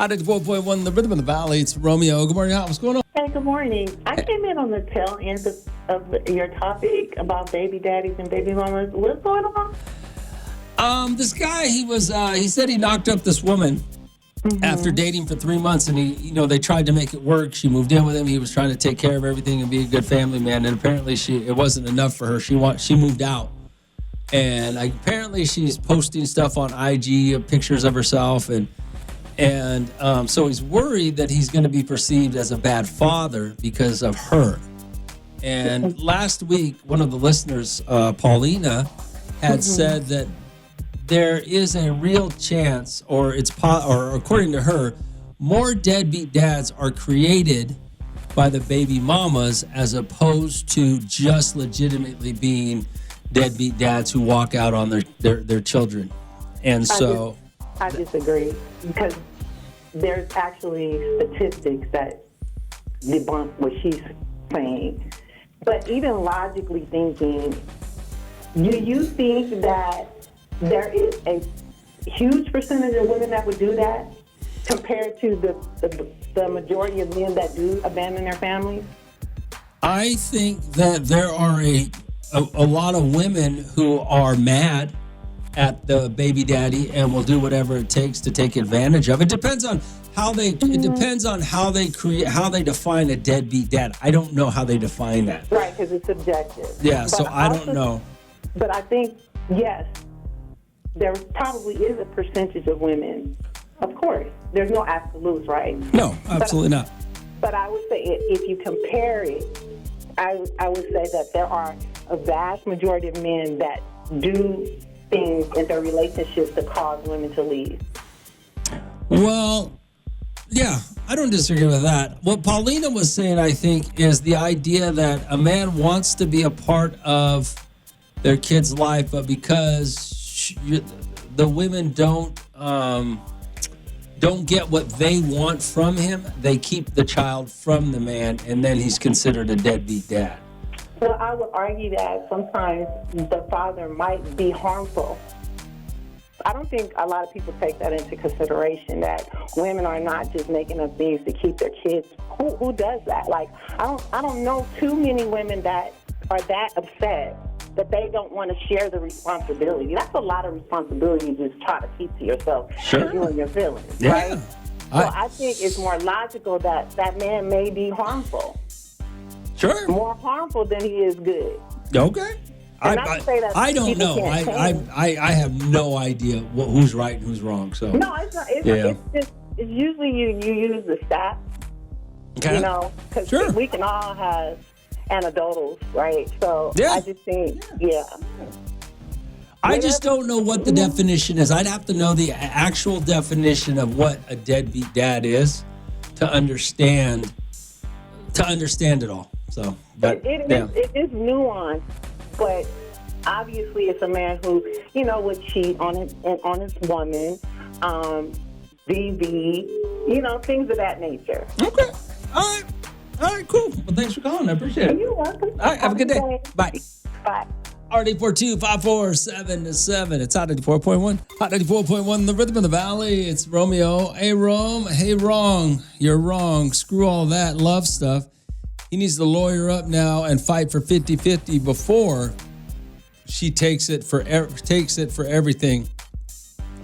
104.1, the Rhythm of the Valley. It's Romeo. Good morning. What's going on? Hey, good morning. I came in on the tail end of your topic about baby daddies and baby mamas. What's going on? This guy, he said he knocked up this woman after dating for 3 months, and they tried to make it work. She moved in with him. He was trying to take care of everything and be a good family man, and apparently it wasn't enough for her. She moved out, and apparently she's posting stuff on IG, pictures of herself, and so he's worried that he's going to be perceived as a bad father because of her. And last week, one of the listeners, Paulina, had said that there is a real chance, or according to her, more deadbeat dads are created by the baby mamas as opposed to just legitimately being deadbeat dads who walk out on their children. And so I disagree, because there's actually statistics that debunk what she's saying. But even logically thinking, do you think that there is a huge percentage of women that would do that compared to the majority of men that do abandon their families? I think that there are a lot of women who are mad at the baby daddy and will do whatever it takes to take advantage of it. Depends on how they define a deadbeat dad. I don't know how they define that. Right, because it's subjective. Yeah, so I don't know. But I think, yes, there probably is a percentage of women. Of course, there's no absolutes, right? No, absolutely not. But I would say if you compare it, I would say that there are a vast majority of men that do things in their relationships to cause women to leave. Well, yeah, I don't disagree with that. What Paulina was saying, I think, is the idea that a man wants to be a part of their kid's life, but because the women don't get what they want from him, they keep the child from the man, and then he's considered a deadbeat dad. Well, I would argue that sometimes the father might be harmful. I don't think a lot of people take that into consideration, that women are not just making up things to keep their kids. Who does that? Like, I don't know too many women that are that upset that they don't want to share the responsibility. That's a lot of responsibility to just try to keep to yourself. Sure. You and your feelings, Yeah. right? So I think it's more logical that man may be harmful. Sure. More harmful than he is good. Okay. And not to say that I don't people know. can't change. I have no idea who's right and who's wrong. So No, it's not. It's usually you use the stats, okay. Because Sure. we can all have anecdotals, right? So Yeah. I just think, yeah. I just don't know what the definition is. I'd have to know the actual definition of what a deadbeat dad is to understand it all. So, but it is nuanced, but obviously it's a man who, would cheat on his woman, BB, things of that nature. Okay. All right, cool. Well, thanks for calling. I appreciate it. You're welcome. All right, have a good day. Bye. Bye. RD42547. It's Hot 94.1. Hot 94.1, the Rhythm of the Valley. It's Romeo. Hey, Rome. Hey, wrong. You're wrong. Screw all that love stuff. He needs to lawyer up now and fight for 50-50 before she takes it for everything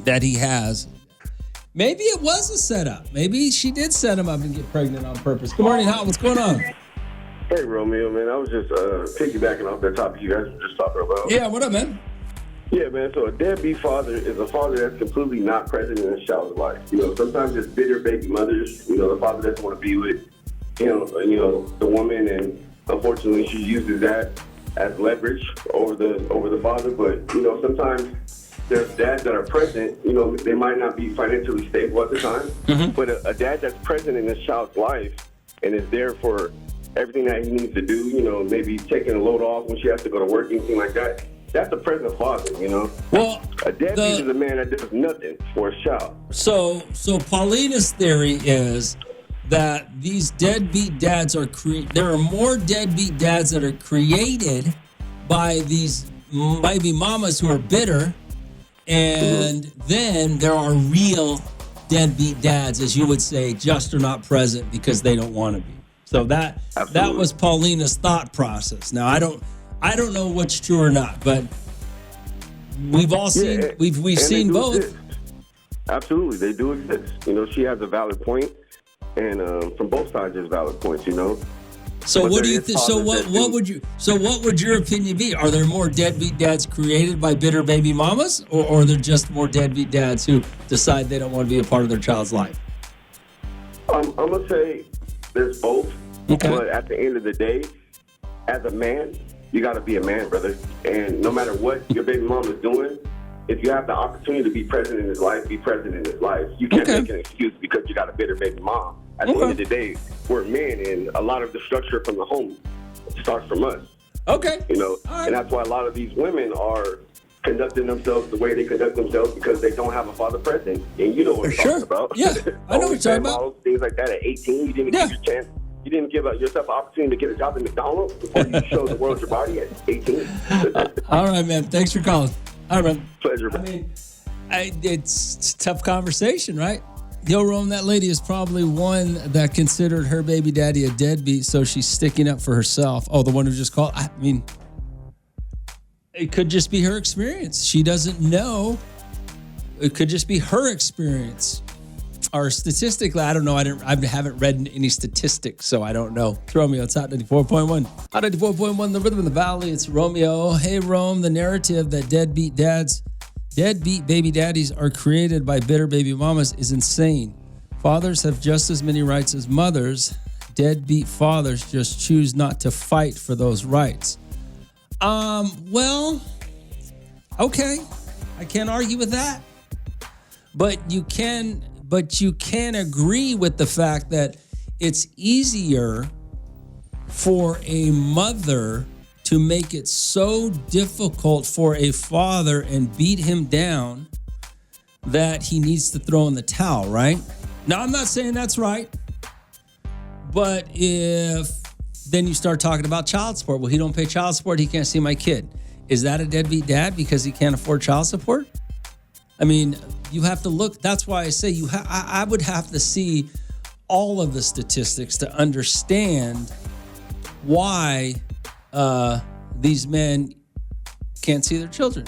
that he has. Maybe it was a setup. Maybe she did set him up and get pregnant on purpose. Good morning, Hot. What's going on? Hey, Romeo, man. I was just piggybacking off that topic you guys were just talking about. Yeah, what up, man? Yeah, man. So a deadbeat father is a father that's completely not present in his child's life. Sometimes it's bitter baby mothers. The father doesn't want to be with, the woman, and unfortunately she uses that as leverage over the father. But sometimes there's dads that are present. They might not be financially stable at the time, but a dad that's present in his child's life and is there for everything that he needs to do, maybe taking a load off when she has to go to work, anything like that. That's a present father, Well, a deadbeat is a man that does nothing for his child. So Paulina's theory is that these deadbeat dads there are more deadbeat dads that are created by these baby mamas who are bitter, and then there are real deadbeat dads, as you would say, just are not present because they don't want to be. So that was Paulina's thought process. Now I don't know what's true or not, but we've all seen we've seen both. Exist. Absolutely, they do exist. You know, she has a valid point, and from both sides there's valid points. You know. So But what do there you is think? So fathers what would your opinion be? Are there more deadbeat dads created by bitter baby mamas, or are there just more deadbeat dads who decide they don't want to be a part of their child's life? I'm gonna say there's both. Okay. But at the end of the day, as a man, you got to be a man, brother. And no matter what your baby mom is doing, if you have the opportunity to be present in his life, be present in his life. You can't make an excuse because you got a bitter baby mom. At the end of the day, we're men, and a lot of the structure from the home starts from us. Okay. You know, right. and that's why a lot of these women are conducting themselves the way they conduct themselves because they don't have a father present. And you know what I'm talking about. Yeah, I know what you're talking about. Models, things like that at 18, you didn't give your chance. You didn't give yourself an opportunity to get a job at McDonald's before you showed the world your body at 18. All right, man. Thanks for calling. All right, man. Pleasure. I mean, it's a tough conversation, right? Yo, Rome, that lady is probably one that considered her baby daddy a deadbeat, so she's sticking up for herself. Oh, the one who just called? I mean, it could just be her experience. She doesn't know. It could just be her experience. Or statistically, I don't know. I haven't read any statistics, so I don't know. It's Romeo. It's Hot 94.1. Hot 94.1, the rhythm of the valley. It's Romeo. Hey, Rome, the narrative that deadbeat baby daddies are created by bitter baby mamas is insane. Fathers have just as many rights as mothers. Deadbeat fathers just choose not to fight for those rights. Well, okay. I can't argue with that. But you can agree with the fact that it's easier for a mother to make it so difficult for a father and beat him down that he needs to throw in the towel, right? Now, I'm not saying that's right, but if then you start talking about child support. Well, he don't pay child support, he can't see my kid. Is that a deadbeat dad because he can't afford child support? I mean, you have to look. That's why I say I would have to see all of the statistics to understand why these men can't see their children.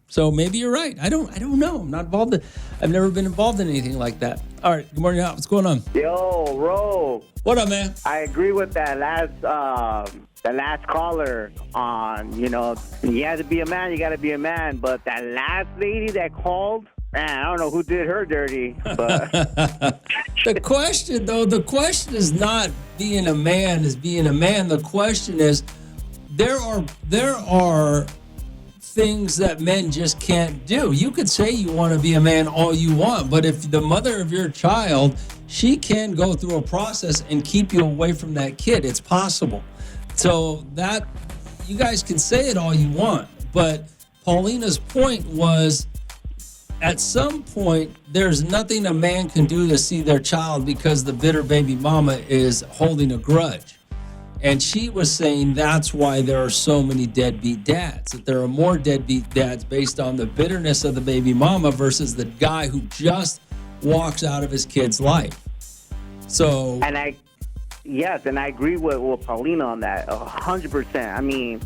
So maybe you're right. I don't know. I'm not involved. I've never been involved in anything like that. All right. Good morning, Al. What's going on? Yo, Ro. What up, man? I agree with that last caller on, you have to be a man, you got to be a man. But that last lady that called, man, I don't know who did her dirty. But the question is not being a man is being a man. The question is there are things that men just can't do. You could say you want to be a man all you want, but if the mother of your child, she can go through a process and keep you away from that kid. It's possible. So that you guys can say it all you want, but Paulina's point was at some point there's nothing a man can do to see their child because the bitter baby mama is holding a grudge. And she was saying that's why there are so many deadbeat dads, that there are more deadbeat dads based on the bitterness of the baby mama versus the guy who just walks out of his kid's life. So, and I agree with Paulina on that 100%. I mean,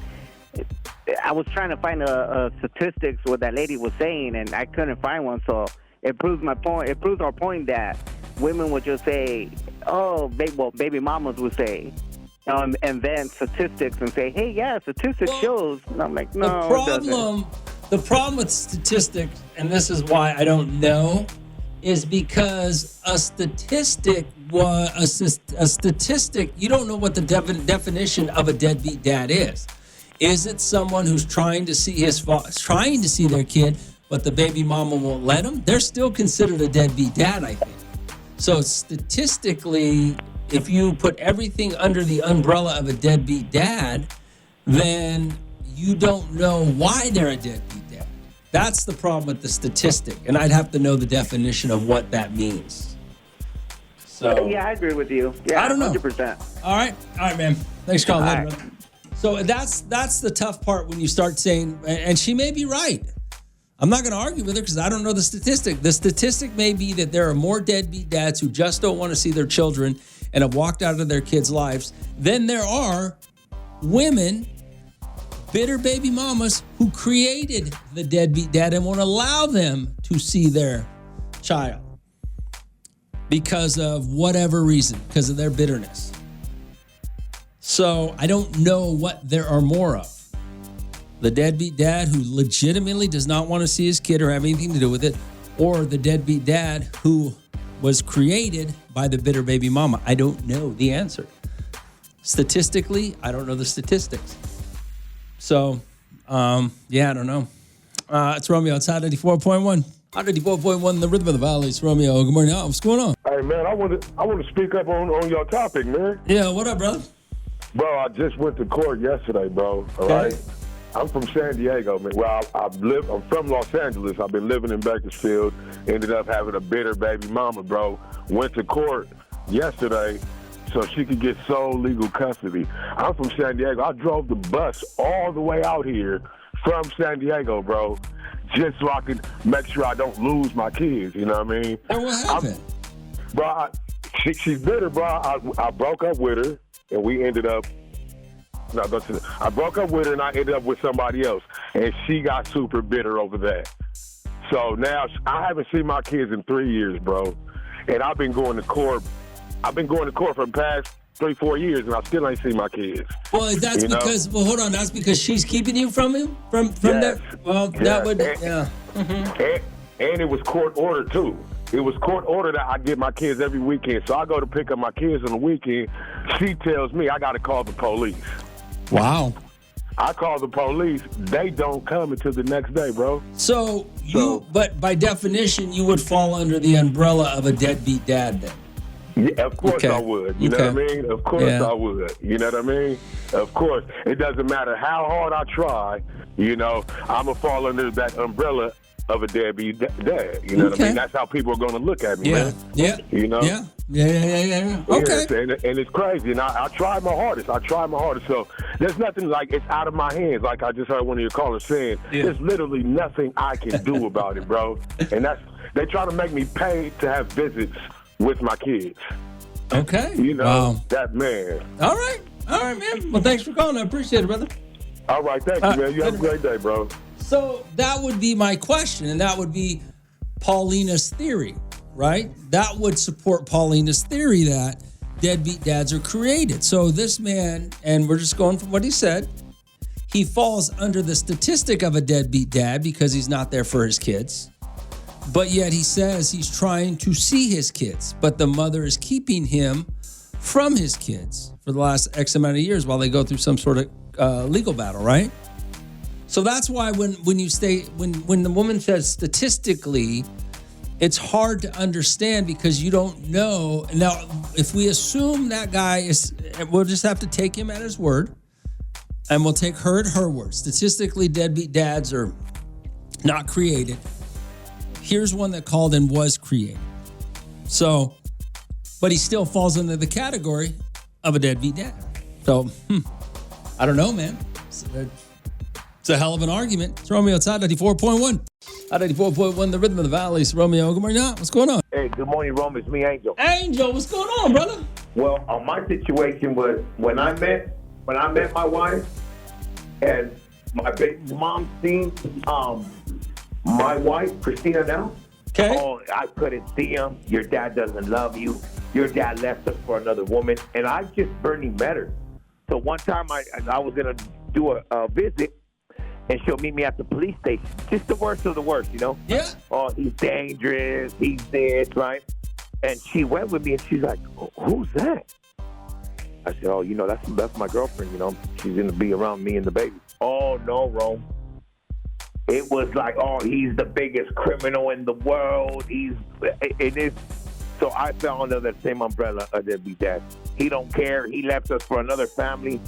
I was trying to find a statistics what that lady was saying, and I couldn't find one. So it proves my point. It proves our point that women would just say, "Oh, baby mamas would say." And then statistics and say, hey, yeah, statistics shows. And I'm like, no, the problem with statistics, and this is why I don't know, is because a statistic, you don't know what the definition of a deadbeat dad is. Is it someone who's trying to see their kid, but the baby mama won't let him? They're still considered a deadbeat dad, I think. So statistically, if you put everything under the umbrella of a deadbeat dad, then you don't know why they're a deadbeat dad. That's the problem with the statistic, and I'd have to know the definition of what that means. So yeah, I agree with you. Yeah, I don't know. 100%. All right, man. Thanks for calling. All right. So that's the tough part when you start saying, and she may be right. I'm not going to argue with her because I don't know the statistic. The statistic may be that there are more deadbeat dads who just don't want to see their children and have walked out of their kids' lives than there are women, bitter baby mamas, who created the deadbeat dad and won't allow them to see their child because of whatever reason, because of their bitterness. So I don't know what there are more of. The deadbeat dad who legitimately does not want to see his kid or have anything to do with it, or the deadbeat dad who was created by the bitter baby mama. I don't know the answer. Statistically, I don't know the statistics. So, yeah, I don't know. It's Romeo. It's Hot 94.1. Hot 94.1, the rhythm of the valley. It's Romeo. Good morning. What's going on? Hey, man, I want to speak up on your topic, man. Yeah, what up, brother? Bro, I just went to court yesterday, bro. All right? I'm from San Diego, man. Well, I'm from Los Angeles. I've been living in Bakersfield. Ended up having a bitter baby mama, bro. Went to court yesterday so she could get sole legal custody. I'm from San Diego. I drove the bus all the way out here from San Diego, bro, just so I could make sure I don't lose my kids. You know what I mean? And what happened? Bro, she's bitter, bro. I broke up with her, and we ended up. No, I broke up with her and I ended up with somebody else, and she got super bitter over that. So now I haven't seen my kids in 3 years, bro, and I've been going to court. I've been going to court for the past 3-4 years, and I still ain't seen my kids. Well, that's because. Well, hold on. That's because she's keeping you from him. From yes. that. Well, yes. that would. And, yeah. Mm-hmm. And it was court order too. It was court order that I get my kids every weekend. So I go to pick up my kids on the weekend. She tells me I got to call the police. Wow. I call the police. They don't come until the next day, bro. So but by definition, you would fall under the umbrella of a deadbeat dad then. Yeah, of course I would. You know what I mean? Of course I would. You know what I mean? Of course. It doesn't matter how hard I try, I'm going to fall under that umbrella of a deadbeat dad. You know what I mean? That's how people are going to look at me, man. Yeah. You know? Yeah. Okay. Yes, and it's crazy. And I tried my hardest. So there's nothing like it's out of my hands. Like I just heard one of your callers saying, there's literally nothing I can do about it, bro. And they try to make me pay to have visits with my kids. Okay. That man. All right, man. Well, thanks for calling. I appreciate it, brother. All right, thank you, man. You have a great day, bro. So that would be my question, and that would be Paulina's theory, right? That would support Paulina's theory that deadbeat dads are created. So this man, and we're just going from what he said, he falls under the statistic of a deadbeat dad because he's not there for his kids. But yet he says he's trying to see his kids, but the mother is keeping him from his kids for the last X amount of years while they go through some sort of legal battle, right? So that's why when the woman says statistically, it's hard to understand because you don't know. Now, if we assume that guy is, we'll just have to take him at his word, and we'll take her at her word. Statistically, deadbeat dads are not created. Here's one that called and was created. So, but he still falls under the category of a deadbeat dad. So, I don't know, man. It's a hell of an argument. It's Romeo. It's Hot 94.1. Hot 94.1, the rhythm of the valley. It's Romeo. Good morning. What's going on? Hey, good morning, Romeo. It's me, Angel. Angel, what's going on, brother? Well, my situation was when I met my wife and my baby mom seen my wife, Christina now. Okay. Oh, I couldn't see him. Your dad doesn't love you. Your dad left us for another woman. And I just barely met her. So one time I was going to do a visit, and she'll meet me at the police station. Just the worst of the worst, Yeah. Oh, he's dangerous. He's this, right? And she went with me, and she's like, who's that? I said, oh, that's my girlfriend, She's going to be around me and the baby. Oh, no, Rome. It was like, oh, he's the biggest criminal in the world. It is. So I fell under that same umbrella of deadbeat dad. He don't care. He left us for another family.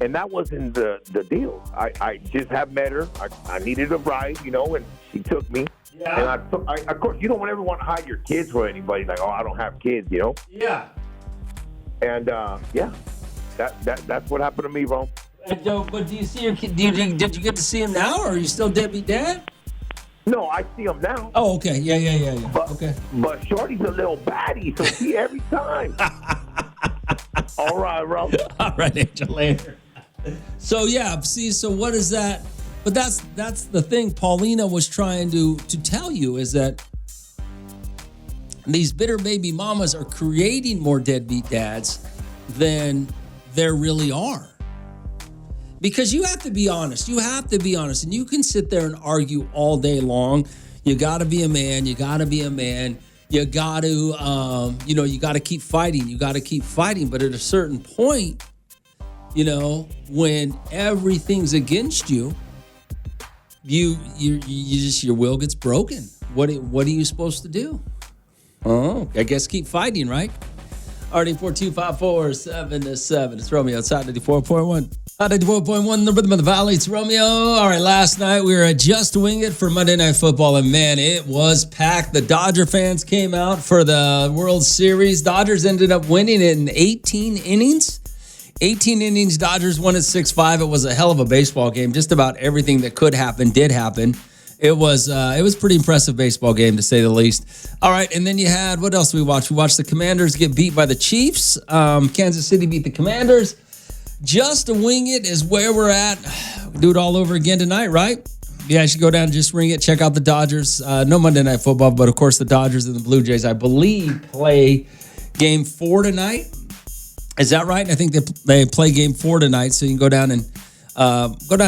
And that wasn't the deal. I just have met her. I needed a ride, and she took me. Yeah. And of course, you don't ever want to hide your kids for anybody. Like, oh, I don't have kids, Yeah. And, that's what happened to me, bro. But do you see your kid? Did you get to see him now, or are you still deadbeat dad? No, I see him now. Oh, okay. Yeah. But, Okay. but Shorty's a little baddie, so see every time. All right, bro. All right, Angel, later. So yeah, see, so what is that? But that's the thing Paulina was trying to tell you, is that these bitter baby mamas are creating more deadbeat dads than there really are. Because you have to be honest. You have to be honest. And you can sit there and argue all day long. You got to be a man. You got to be a man. You got to, you got to keep fighting. You got to keep fighting. But at a certain point, when everything's against you, you just, your will gets broken. What are you supposed to do? Oh, I guess keep fighting, right? RD42547-7. It's Romeo outside 94.1. 94.1, the rhythm of the valley. It's Romeo. All right, last night we were at Just Wing It for Monday Night Football, and man, it was packed. The Dodger fans came out for the World Series. Dodgers ended up winning it in 18 innings. 18 innings, Dodgers won it 6-5. It was a hell of a baseball game. Just about everything that could happen did happen. It was pretty impressive baseball game, to say the least. All right, and then you had, what else we watched? We watched the Commanders get beat by the Chiefs. Kansas City beat the Commanders. Just to Wing It is where we're at. We'll do it all over again tonight, right? Yeah, I should go down and Just Wing It. Check out the Dodgers. No Monday Night Football, but of course the Dodgers and the Blue Jays, I believe, play Game 4 tonight. Is that right? I think they play Game 4 tonight, so you can go down and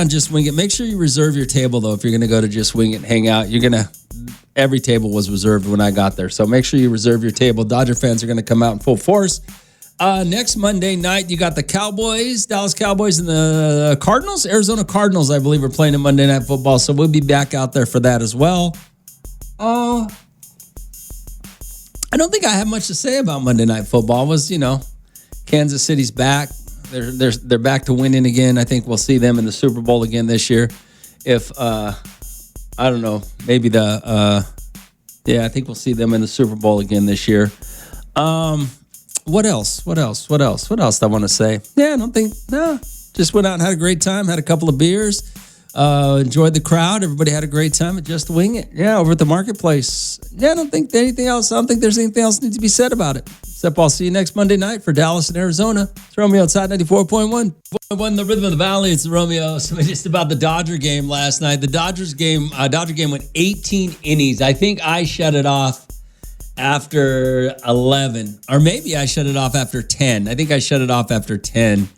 Just Wing It. Make sure you reserve your table, though, if you're going to go to Just Wing It and hang out. Every table was reserved when I got there, so make sure you reserve your table. Dodger fans are going to come out in full force. Next Monday night, you got the Cowboys, Dallas Cowboys, and the Cardinals. Arizona Cardinals, I believe, are playing in Monday Night Football, so we'll be back out there for that as well. I don't think I have much to say about Monday Night Football. Kansas City's back. They're back to winning again. I think we'll see them in the Super Bowl again this year. If I don't know, maybe I think we'll see them in the Super Bowl again this year. What else do I want to say? Just went out and had a great time, had a couple of beers, enjoyed the crowd. Everybody had a great time at Just Wing It. Yeah, over at the marketplace. Yeah, I don't think there's anything else needs to be said about it. Except I'll see you next Monday night for Dallas and Arizona. It's Romeo outside 94.1. The rhythm of the valley. It's Romeo. So just about the Dodger game last night. The Dodger game went 18 innings. I think I shut it off after 11, or maybe I shut it off after 10. I think I shut it off after 10.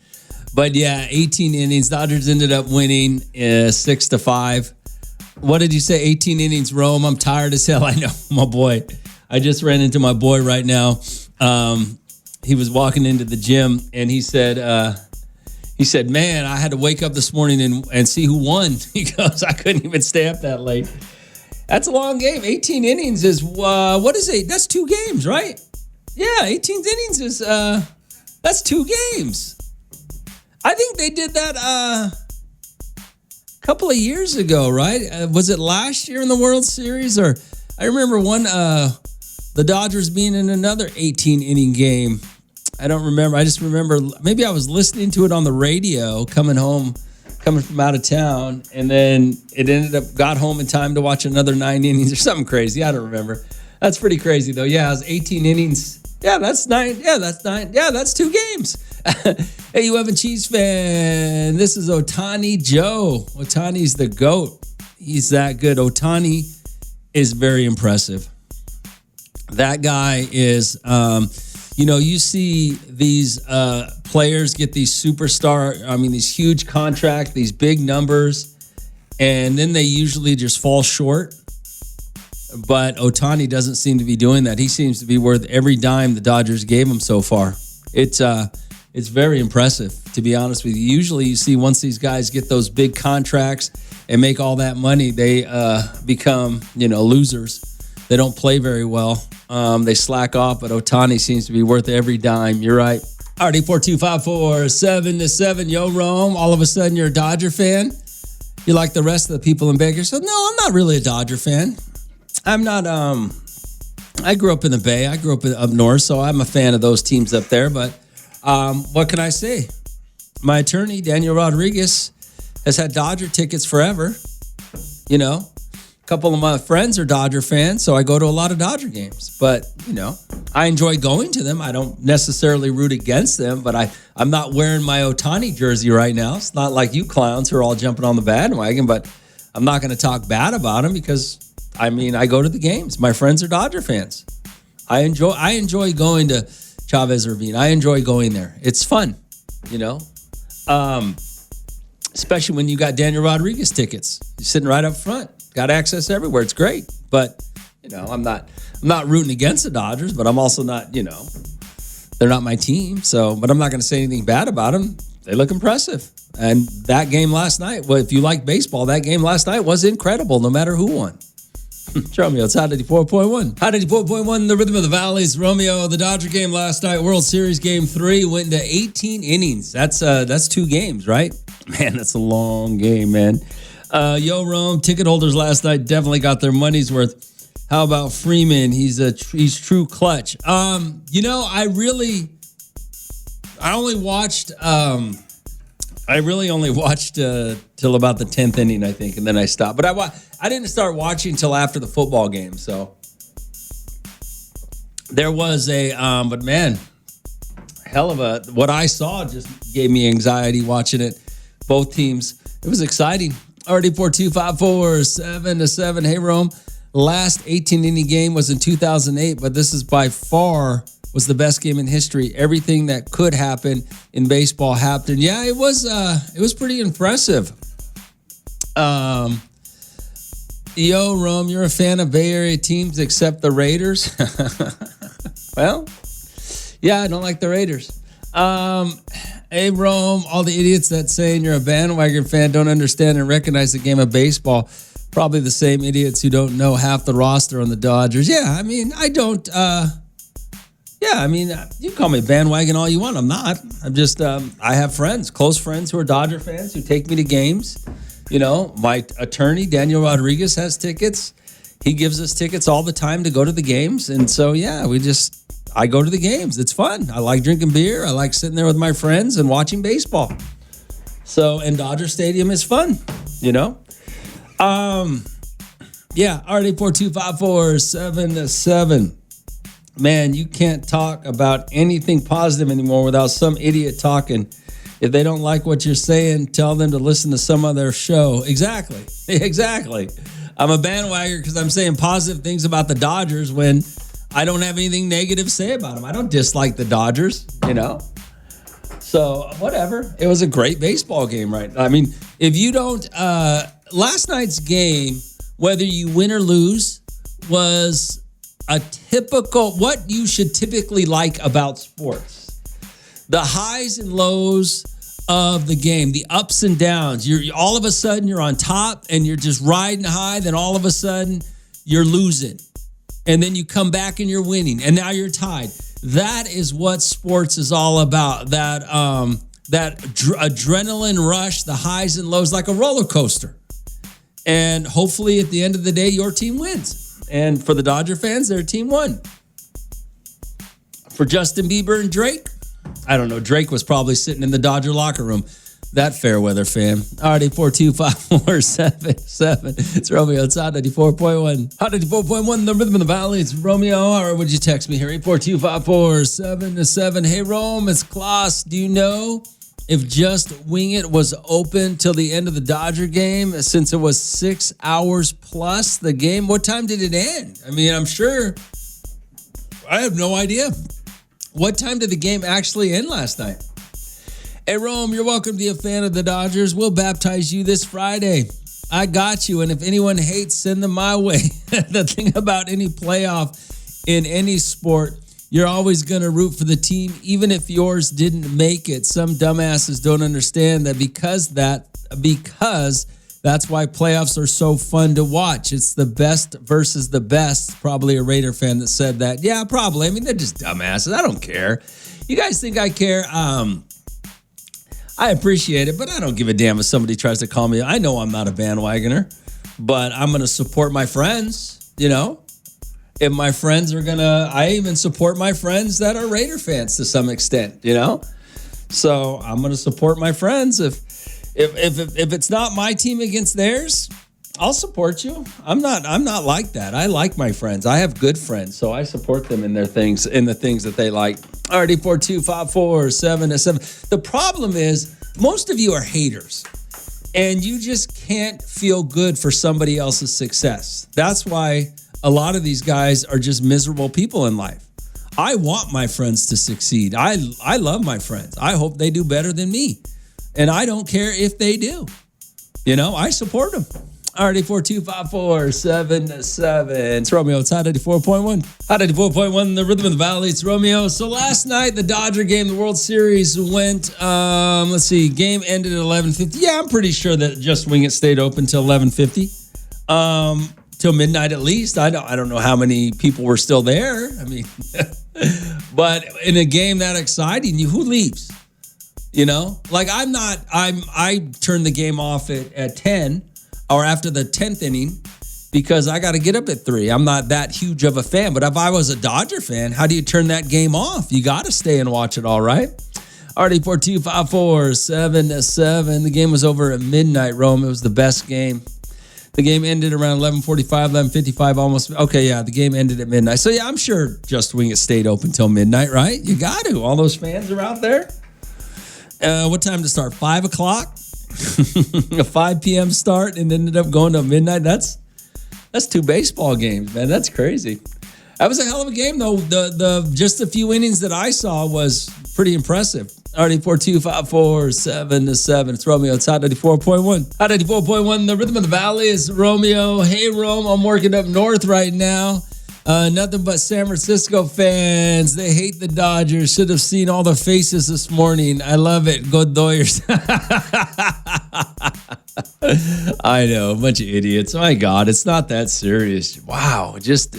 But yeah, 18 innings. Dodgers ended up winning 6-5. What did you say? 18 innings, Rome. I'm tired as hell. I know, my boy. I just ran into my boy right now. He was walking into the gym and he said, man, I had to wake up this morning and see who won. He goes, I couldn't even stay up that late. That's a long game. 18 innings is, what is it? That's 2 games, right? Yeah, 18 innings is, that's 2 games. I think they did that a couple of years ago, right? Was it last year in the World Series? Or I remember the Dodgers being in another 18-inning game. I don't remember. I just remember maybe I was listening to it on the radio coming from out of town, and then it got home in time to watch another 9 innings or something crazy. I don't remember. That's pretty crazy, though. Yeah, it was 18 innings. Yeah, that's 9. Yeah, that's 9. Yeah, that's 2 games. Hey, you Evan Cheese fan. This is Otani Joe. Otani's the GOAT. He's that good. Otani is very impressive. That guy is, you see these players get these these huge contracts, these big numbers, and then they usually just fall short. But Otani doesn't seem to be doing that. He seems to be worth every dime the Dodgers gave him so far. It's very impressive, to be honest with you. Usually you see once these guys get those big contracts and make all that money, they become, losers. They don't play very well. They slack off, but Otani seems to be worth every dime. You're right. RD42547-7. Yo, Rome. All of a sudden, you're a Dodger fan. You like the rest of the people in Baker. So, no, I'm not really a Dodger fan. I'm not. I grew up in the Bay. I grew up up north, so I'm a fan of those teams up there. But what can I say? My attorney, Daniel Rodriguez, has had Dodger tickets forever. couple of my friends are Dodger fans, so I go to a lot of Dodger games. But, I enjoy going to them. I don't necessarily root against them, but I'm not wearing my Ohtani jersey right now. It's not like you clowns who are all jumping on the bandwagon, but I'm not going to talk bad about him because, I go to the games. My friends are Dodger fans. I enjoy going to Chavez Ravine. I enjoy going there. It's fun, especially when you got Daniel Rodriguez tickets. You're sitting right up front. Got access everywhere. It's great. But, I'm not rooting against the Dodgers, but I'm also not, they're not my team. So, but I'm not going to say anything bad about them. They look impressive. And that game last night, well, if you like baseball, that game last night was incredible no matter who won. Romeo, it's Hot 94.1. Hot 94.1, the rhythm of the valleys. Romeo, the Dodger game last night, World Series Game 3, went into 18 innings. That's 2 games, right? Man, that's a long game, man. Yo, Rome, ticket holders last night definitely got their money's worth. How about Freeman? He's true clutch. I really only watched till about the 10th inning, I think, and then I stopped. But I didn't start watching till after the football game. So there was but man, hell of a, what I saw just gave me anxiety watching it. Both teams, it was exciting. Already 4-2-5-4, 7-7. Hey, Rome, last 18-inning game was in 2008, but this is by far was the best game in history. Everything that could happen in baseball happened. Yeah, it was pretty impressive. Yo, Rome, you're a fan of Bay Area teams except the Raiders? Well, yeah, I don't like the Raiders. Hey, Rome, all the idiots that saying you're a bandwagon fan don't understand and recognize the game of baseball. Probably the same idiots who don't know half the roster on the Dodgers. Yeah, I don't. You can call me bandwagon all you want. I'm not. I'm just, I have friends, close friends who are Dodger fans who take me to games. My attorney, Daniel Rodriguez, has tickets. He gives us tickets all the time to go to the games. And so, yeah, I go to the games. It's fun. I like drinking beer. I like sitting there with my friends and watching baseball. So, and Dodger Stadium is fun, Yeah, already 4-2-5-4, 7-7. Man, you can't talk about anything positive anymore without some idiot talking. If they don't like what you're saying, tell them to listen to some other show. Exactly. I'm a bandwagon because I'm saying positive things about the Dodgers when I don't have anything negative to say about them. I don't dislike the Dodgers, So, whatever. It was a great baseball game, right? If you don't... last night's game, whether you win or lose, was... a typical, what you should typically like about sports. The highs and lows of the game, the ups and downs. You're all of a sudden you're on top and you're just riding high. Then all of a sudden you're losing. And then you come back and you're winning. And now you're tied. That is what sports is all about. That adrenaline rush, the highs and lows, like a roller coaster. And hopefully at the end of the day, your team wins. And for the Dodger fans, their team won. For Justin Bieber and Drake, I don't know. Drake was probably sitting in the Dodger locker room. That fair weather fan. Already 4-2-5-4-7-7. It's Romeo. It's Hot 94.1. Hot 94.1, the rhythm of the valley. It's Romeo. Or would you text me here? 4-2-5-4-7-7. Hey, Rome, it's Klaus. Do you know if Just Wing It was open till the end of the Dodger game, since it was 6 hours plus the game? What time did it end? I'm sure. I have no idea. What time did the game actually end last night? Hey, Rome, you're welcome to be a fan of the Dodgers. We'll baptize you this Friday. I got you. And if anyone hates, send them my way. The thing about any playoff in any sport, you're always going to root for the team, even if yours didn't make it. Some dumbasses don't understand that because that's why playoffs are so fun to watch. It's the best versus the best. Probably a Raider fan that said that. Yeah, probably. They're just dumbasses. I don't care. You guys think I care? I appreciate it, but I don't give a damn if somebody tries to call me. I know I'm not a bandwagoner, but I'm going to support my friends, If my friends are I even support my friends that are Raider fans to some extent, So I'm going to support my friends. If it's not my team against theirs, I'll support you. I'm not like that. I like my friends. I have good friends, so I support them in the things that they like. Already 42547. The problem is most of you are haters, and you just can't feel good for somebody else's success. That's why a lot of these guys are just miserable people in life. I want my friends to succeed. I love my friends. I hope they do better than me, and I don't care if they do. I support them. Already 42547. It's Romeo. It's Hot 84.1. Hot 84.1, the Rhythm of the Valley. It's Romeo. So last night, the Dodger game, the World Series went, game ended at 11:50. Yeah, I'm pretty sure that Just Wing It stayed open till 11:50. Till midnight at least. I don't know how many people were still there. I mean, but in a game that exciting, who leaves? I turned the game off at 10 or after the 10th inning because I got to get up at 3. I'm not that huge of a fan, but if I was a Dodger fan, how do you turn that game off? You got to stay and watch it, all right? Already 42547. The game was over at midnight, Rome. It was the best game. The game ended around 11:45, 11:55 almost. Okay, yeah, the game ended at midnight. So, yeah, I'm sure Just Wing It stayed open till midnight, right? You got to. All those fans are out there. What time to start? 5 o'clock? A 5 p.m. start and ended up going to midnight. That's 2 baseball games, man. That's crazy. That was a hell of a game, though. The just a few innings that I saw was pretty impressive. Already 42547. It's Romeo. It's Hot 94.1. Hot 94.1. The Rhythm of the Valley is Romeo. Hey, Rome. I'm working up north right now. Nothing but San Francisco fans. They hate the Dodgers. Should have seen all the faces this morning. I love it. Go Doyers. I know. A bunch of idiots. My God, it's not that serious. Wow. Just,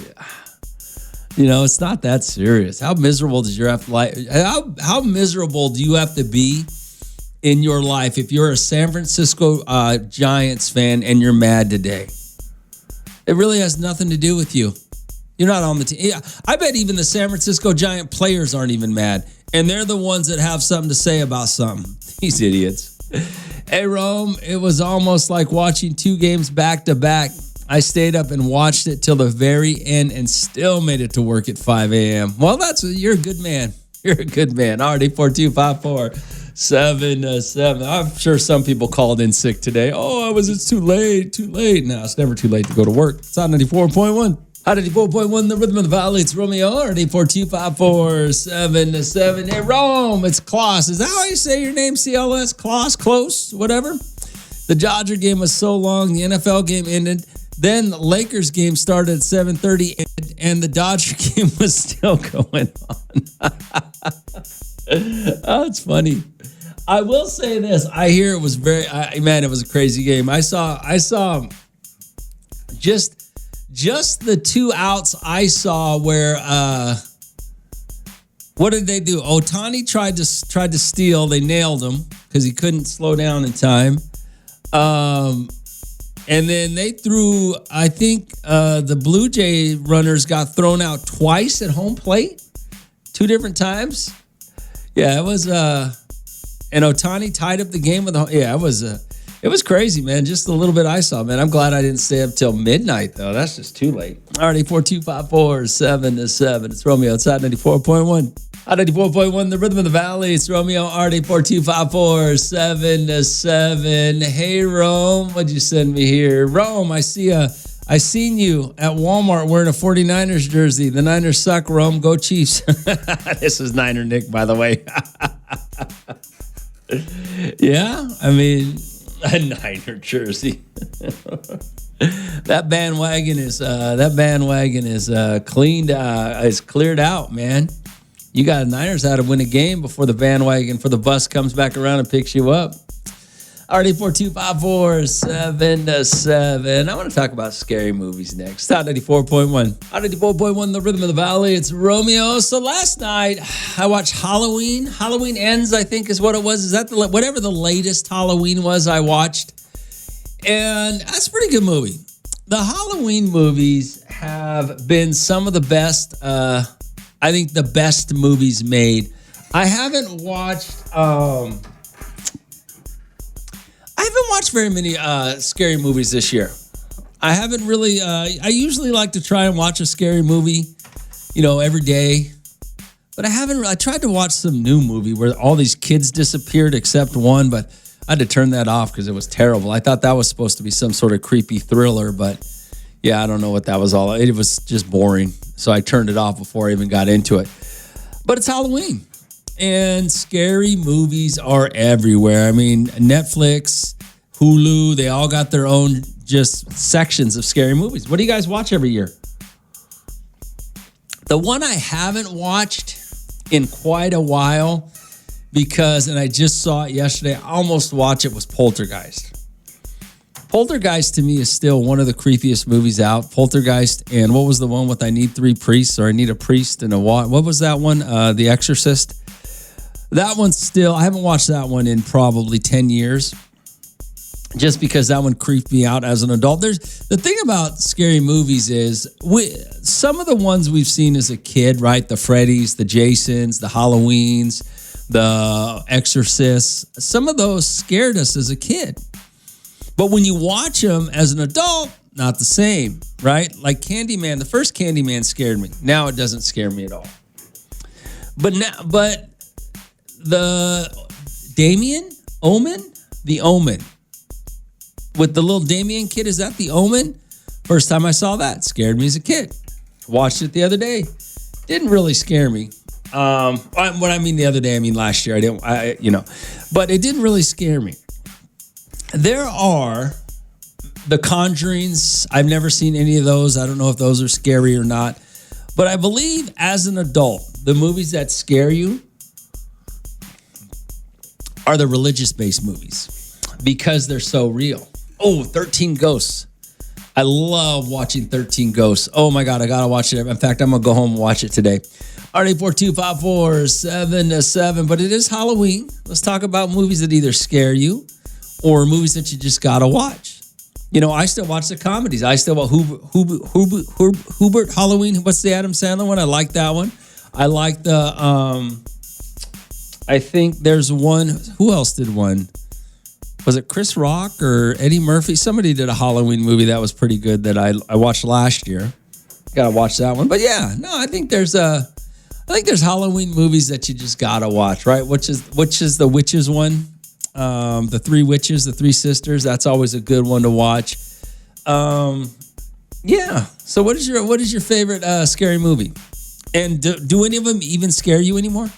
it's not that serious. How miserable does your life? How miserable do you have to be in your life if you're a San Francisco Giants fan and you're mad today? It really has nothing to do with you. You're not on the team. Yeah, I bet even the San Francisco Giant players aren't even mad. And they're the ones that have something to say about something. These idiots. Hey, Rome, it was almost like watching 2 games back to back. I stayed up and watched it till the very end and still made it to work at 5 a.m. Well, you're a good man. You're a good man. Already 42547. I'm sure some people called in sick today. Oh, it's too late. No, it's never too late to go to work. It's on 94.1. Hot 94.1, the Rhythm of the Valley. It's Romeo. Already 42547. Hey, Rome, it's Klaus. Is that how you say your name? CLS? Klaus? Close? Whatever? The Dodger game was so long. The NFL game ended. Then the Lakers game started at 7:30, and the Dodger game was still going on. Oh, it's funny. I will say this. I hear it was it was a crazy game. I saw just the 2 outs I saw where what did they do? Ohtani tried to steal. They nailed him because he couldn't slow down in time. And then they threw, I think the Blue Jay runners got thrown out twice at home plate, 2 different times. Yeah, it was and Ohtani tied up the game with it was crazy, man. Just a little bit I saw, man. I'm glad I didn't stay up till midnight, though. That's just too late. Already 42547. It's Romeo. It's Hot 94.1. Hot 94.1, the Rhythm of the Valley. It's Romeo. Already 42547. Hey, Rome. What'd you send me here? Rome, I seen you at Walmart wearing a 49ers jersey. The Niners suck, Rome. Go Chiefs. This is Niner Nick, by the way. Yeah, I mean... A Niner jersey. That bandwagon is cleaned. Is cleared out, man. You got Niners how to win a game before the bandwagon for the bus comes back around and picks you up. Already 42547. I want to talk about scary movies next. Hot 94.1. Hot 94.1, the Rhythm of the Valley. It's Romeo. So last night I watched Halloween. Halloween Ends, I think is what it was. Is that whatever the latest Halloween was I watched? And that's a pretty good movie. The Halloween movies have been some of the best, I think the best movies made. I haven't watched very many scary movies this year. I haven't really. I usually like to try and watch a scary movie, every day. But I haven't. I tried to watch some new movie where all these kids disappeared except one, but I had to turn that off because it was terrible. I thought that was supposed to be some sort of creepy thriller, but yeah, I don't know what that was all. It was just boring, so I turned it off before I even got into it. But it's Halloween, and scary movies are everywhere. I mean, Netflix, Hulu, they all got their own just sections of scary movies. What do you guys watch every year? The one I haven't watched in quite a while and I just saw it yesterday, I almost watched it, was Poltergeist. Poltergeist to me is still one of the creepiest movies out. Poltergeist, and what was the one with I need 3 priests, or I need a priest and a what was that one? The Exorcist. That one's still, I haven't watched that one in probably 10 years. Just because that one creeped me out as an adult. There's the thing about scary movies is some of the ones we've seen as a kid, right? The Freddys, the Jasons, the Halloweens, the Exorcists. Some of those scared us as a kid. But when you watch them as an adult, not the same, right? Like Candyman, the first Candyman scared me. Now it doesn't scare me at all. But the Omen, with the little Damien kid, is that the Omen? First time I saw that, scared me as a kid. Watched it the other day. Didn't really scare me. When I mean the other day, I mean last year. But it didn't really scare me. There are the Conjurings. I've never seen any of those. I don't know if those are scary or not. But I believe as an adult, the movies that scare you are the religious-based movies because they're so real. Oh, 13 Ghosts. I love watching 13 Ghosts. Oh my God, I gotta watch it. In fact, I'm gonna go home and watch it today. All right, 842-547-7. But it is Halloween. Let's talk about movies that either scare you or movies that you just gotta watch. I still watch the comedies. I still watch Hubert Halloween. What's the Adam Sandler one? I like that one. I like the I think there's one. Who else did one? Was it Chris Rock or Eddie Murphy? Somebody did a Halloween movie that was pretty good that I watched last year. Gotta watch that one. But yeah, no, I think there's Halloween movies that you just gotta watch, right? Which is the witches one? The 3 witches, the 3 sisters. That's always a good one to watch. Yeah. So what is your favorite scary movie? And do any of them even scare you anymore?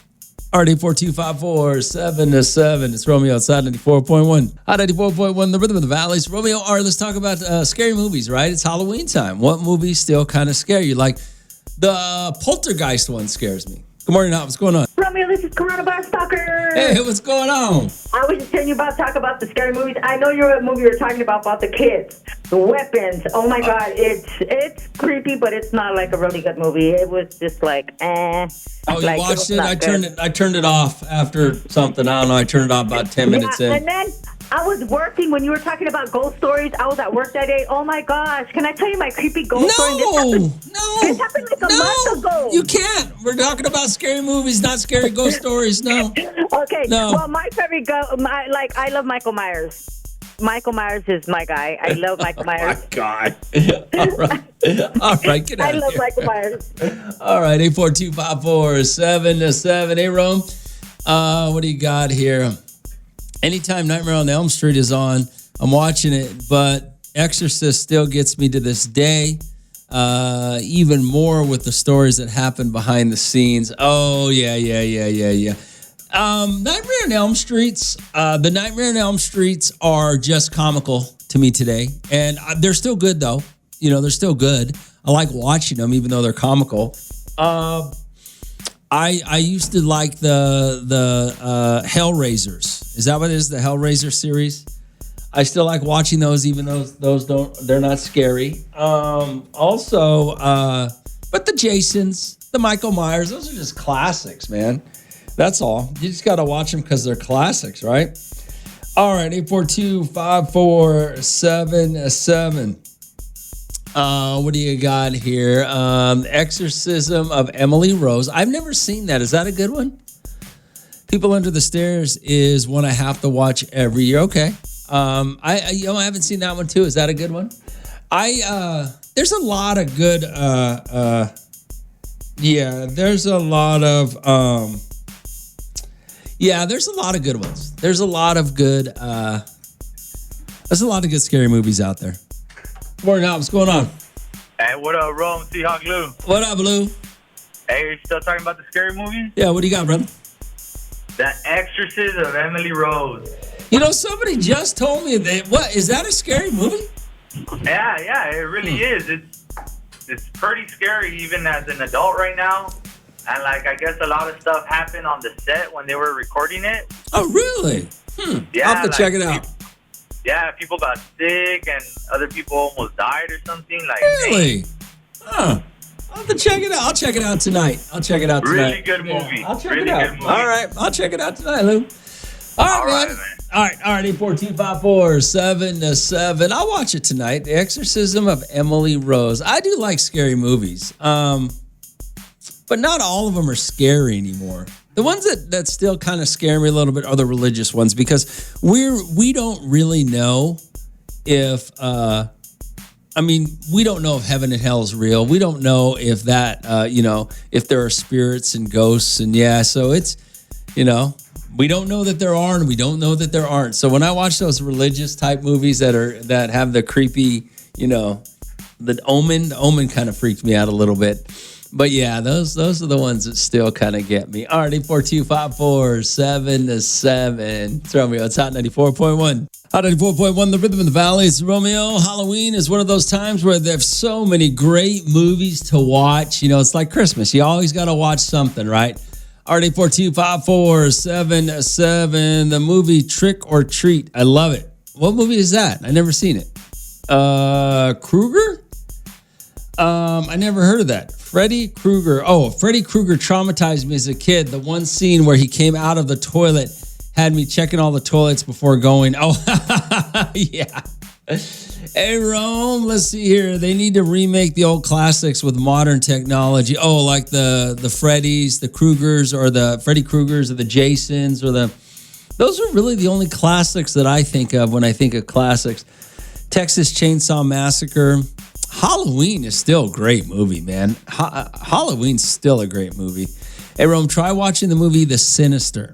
RD42547-7. It's Romeo outside 94.1. Hot 94.1, the rhythm of the valleys. Romeo, all right, let's talk about scary movies, right? It's Halloween time. What movies still kind of scare you? Like the Poltergeist one scares me. Good morning, Hot. What's going on? Romeo, this is Coronavirus Stalker. Hey, what's going on? I was just telling you talk about the scary movies. I know you're a movie you're talking about the kids, the weapons. Oh my God, it's creepy, but it's not like a really good movie. It was just like, Oh, you like, watched it? I turned it off after something. I don't know. I turned it off about 10 minutes in. And then I was working when you were talking about ghost stories. I was at work that day. Oh my gosh, can I tell you my creepy ghost story? This happened like a month ago. You can't. We're talking about scary movies, not scary ghost stories. No. Okay. No. Well, my favorite I love Michael Myers. Michael Myers is my guy. I love Michael Myers. Oh, my God. All right. Get out I of love here. Michael Myers. All right. 842-547-7. Hey, Rome. What do you got here? Anytime Nightmare on Elm Street is on, I'm watching it. But Exorcist still gets me to this day. Even more with the stories that happen behind the scenes. Oh, yeah. Nightmare on Elm Streets. The Nightmare on Elm Streets are just comical to me today. And they're still good, though. They're still good. I like watching them, even though they're comical. I used to like the Hellraisers. Is that what it is? The Hellraiser series? I still like watching those, even though they're not scary. Also, but the Jasons, the Michael Myers, those are just classics, man. That's all. You just got to watch them because they're classics, right? All right, 842-547-7. What do you got here? Exorcism of Emily Rose. I've never seen that. Is that a good one? People Under the Stairs is one I have to watch every year. Okay. I haven't seen that one too. Is that a good one? There's a lot of good there's a lot of there's a lot of good ones. There's a lot of good scary movies out there. Morning, Al, what's going on? Hey, what up, Rome? Seahawk Lou. What up, Lou? Hey, you still talking about the scary movie? Yeah, what do you got, brother? The Exorcist of Emily Rose. You know, somebody just told me that. What is that? A scary movie? Yeah, it really is. It's pretty scary even as an adult right now. And like, I guess a lot of stuff happened on the set when they were recording it. Oh, really? Yeah, I'll have to check it out. Yeah, people got sick and other people almost died or something. Like, really? Huh. I'll have to check it out. I'll check it out tonight. Really good movie. Yeah, I'll check really it out. Good movie. All right, I'll check it out tonight, Lou. All right, man. All right. 84254-7-7. I'll watch it tonight. The Exorcism of Emily Rose. I do like scary movies, but not all of them are scary anymore. The ones that still kind of scare me a little bit are the religious ones, because we don't really know if we don't know if heaven and hell is real. We don't know if that if there are spirits and ghosts, and so it's we don't know that there are, and we don't know that there aren't. So when I watch those religious type movies that have the creepy, the Omen kind of freaked me out a little bit. But yeah, those are the ones that still kind of get me. All right, 84254-7-7. It's Romeo. It's Hot 94.1. Hot 94.1, the rhythm in the valley. It's Romeo. Halloween is one of those times where there's so many great movies to watch. It's like Christmas. You always got to watch something, right? All right, 84254-7-7. The movie Trick or Treat. I love it. What movie is that? I never seen it. Krueger? I never heard of that. Freddy Krueger. Oh, Freddy Krueger traumatized me as a kid. The one scene where he came out of the toilet had me checking all the toilets before going. Oh, yeah. Hey, Rome, let's see here. They need to remake the old classics with modern technology. Oh, like the Freddys, the Krugers, or the Freddy Krugers, or the Jasons, or those are really the only classics that I think of when I think of classics. Texas Chainsaw Massacre. Halloween is still a great movie, man. Halloween's still a great movie. Hey, Rome, try watching the movie The Sinister.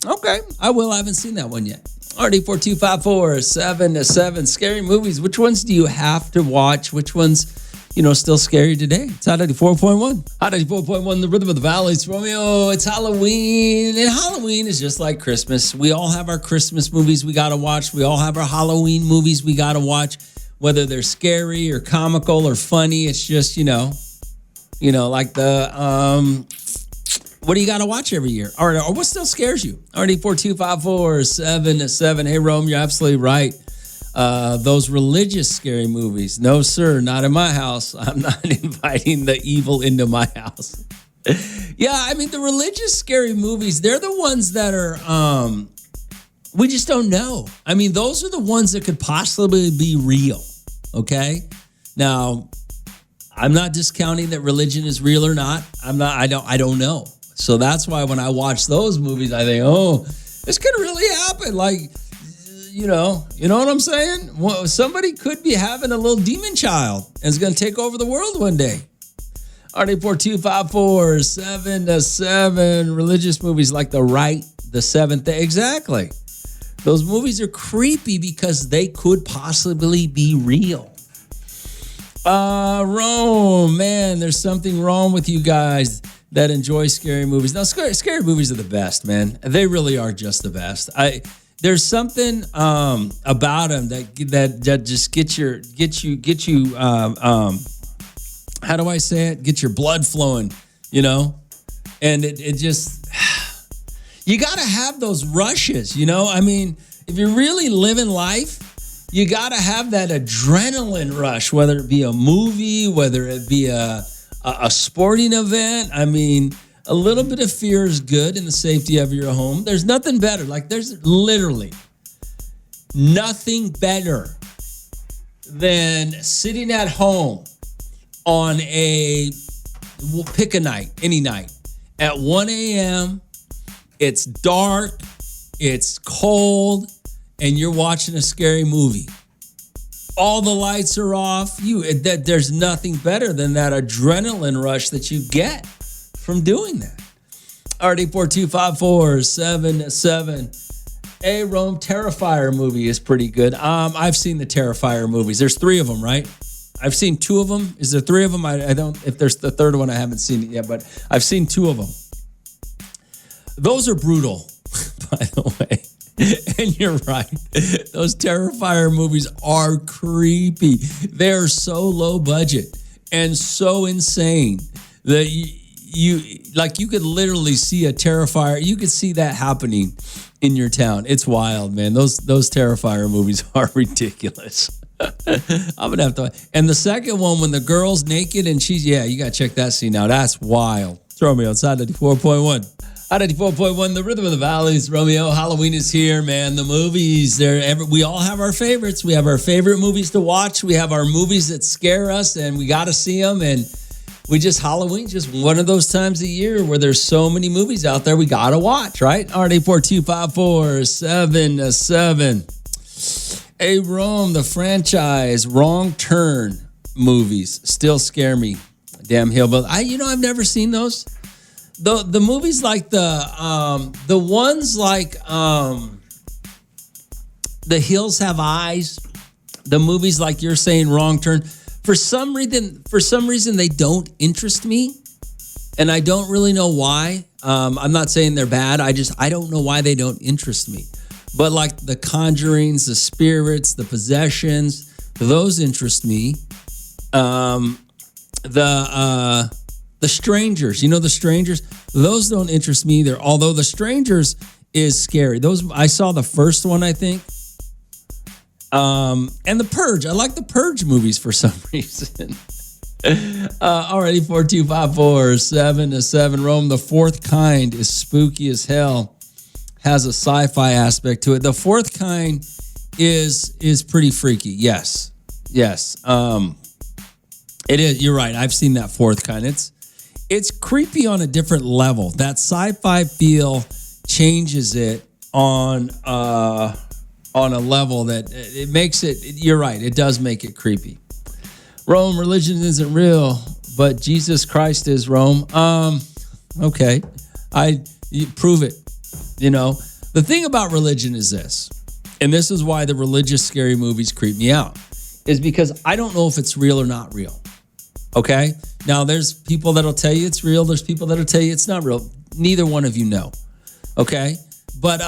Okay, I will. I haven't seen that one yet. RD4254-7-7. Scary movies. Which ones do you have to watch? Which ones, still scary today? It's Hot 94.1. Hot 94.1, the rhythm of the valley. It's Romeo. It's Halloween. And Halloween is just like Christmas. We all have our Christmas movies we got to watch. We all have our Halloween movies we got to watch. Whether they're scary or comical or funny, it's just, like the, what do you got to watch every year? Or what still scares you? Already 42547-7. Hey, Rome, you're absolutely right. Those religious scary movies. No, sir, not in my house. I'm not inviting the evil into my house. Yeah, the religious scary movies, they're the ones that are, we just don't know. Those are the ones that could possibly be real, okay? Now, I'm not discounting that religion is real or not. I don't know. So that's why when I watch those movies, I think, oh, this could really happen. Like, you know what I'm saying? Well, somebody could be having a little demon child and it's going to take over the world one day. RD4254-7-7. Religious movies like The Rite, The Seventh Day. Exactly. Those movies are creepy because they could possibly be real. Rome, man, there's something wrong with you guys that enjoy scary movies. Now, scary movies are the best, man. They really are just the best. There's something about them that just get you. How do I say it? Get your blood flowing, and it just. You got to have those rushes, if you're really living life, you got to have that adrenaline rush, whether it be a movie, whether it be a sporting event. A little bit of fear is good in the safety of your home. There's nothing better. There's literally nothing better than sitting at home on pick a night, any night, at 1 a.m., it's dark, it's cold, and you're watching a scary movie. all the lights are off. There's nothing better than that adrenaline rush that you get from doing that. RD425477. Hey, Rome, Terrifier movie is pretty good. I've seen the Terrifier movies. There's 3 of them, right? I've seen 2 of them. Is there 3 of them? I don't. If there's the third one, I haven't seen it yet, but I've seen 2 of them. Those are brutal, by the way. And you're right. Those Terrifier movies are creepy. They're so low budget and so insane that you could literally see a Terrifier. You could see that happening in your town. It's wild, man. Those Terrifier movies are ridiculous. I'm gonna have to. And the second one, when the girl's naked and you gotta check that scene out. That's wild. It's Romeo outside 94.1. 94.1, the rhythm of the valleys. Romeo, Halloween is here, man. The movies, we all have our favorites. We have our favorite movies to watch. We have our movies that scare us, and we got to see them. And Halloween's just one of those times a year where there's so many movies out there we got to watch, right? RD425477. Hey, Rome, the franchise Wrong Turn movies still scare me. Damn hillbilly. I've never seen those. The movies like the ones like The Hills Have Eyes, the movies like you're saying Wrong Turn, for some reason they don't interest me, and I don't really know why. I'm not saying they're bad. I don't know why they don't interest me. But like the Conjurings, the spirits, the possessions, those interest me. The Strangers, the Strangers, those don't interest me either. Although The Strangers is scary. I saw the first one, I think. And The Purge. I like the Purge movies for some reason. Already 42547 Rome. The Fourth Kind is spooky as hell. Has a sci-fi aspect to it. The Fourth Kind is pretty freaky. Yes. It is. You're right. I've seen that Fourth Kind. It's creepy on a different level. That sci-fi feel changes it on a level that it makes it. You're right. It does make it creepy. Rome, religion isn't real, but Jesus Christ is, Rome. Okay. You prove it. The thing about religion is this, and this is why the religious scary movies creep me out, is because I don't know if it's real or not real. Okay? Now, there's people that'll tell you it's real. There's people that'll tell you it's not real. Neither one of you know. Okay? But,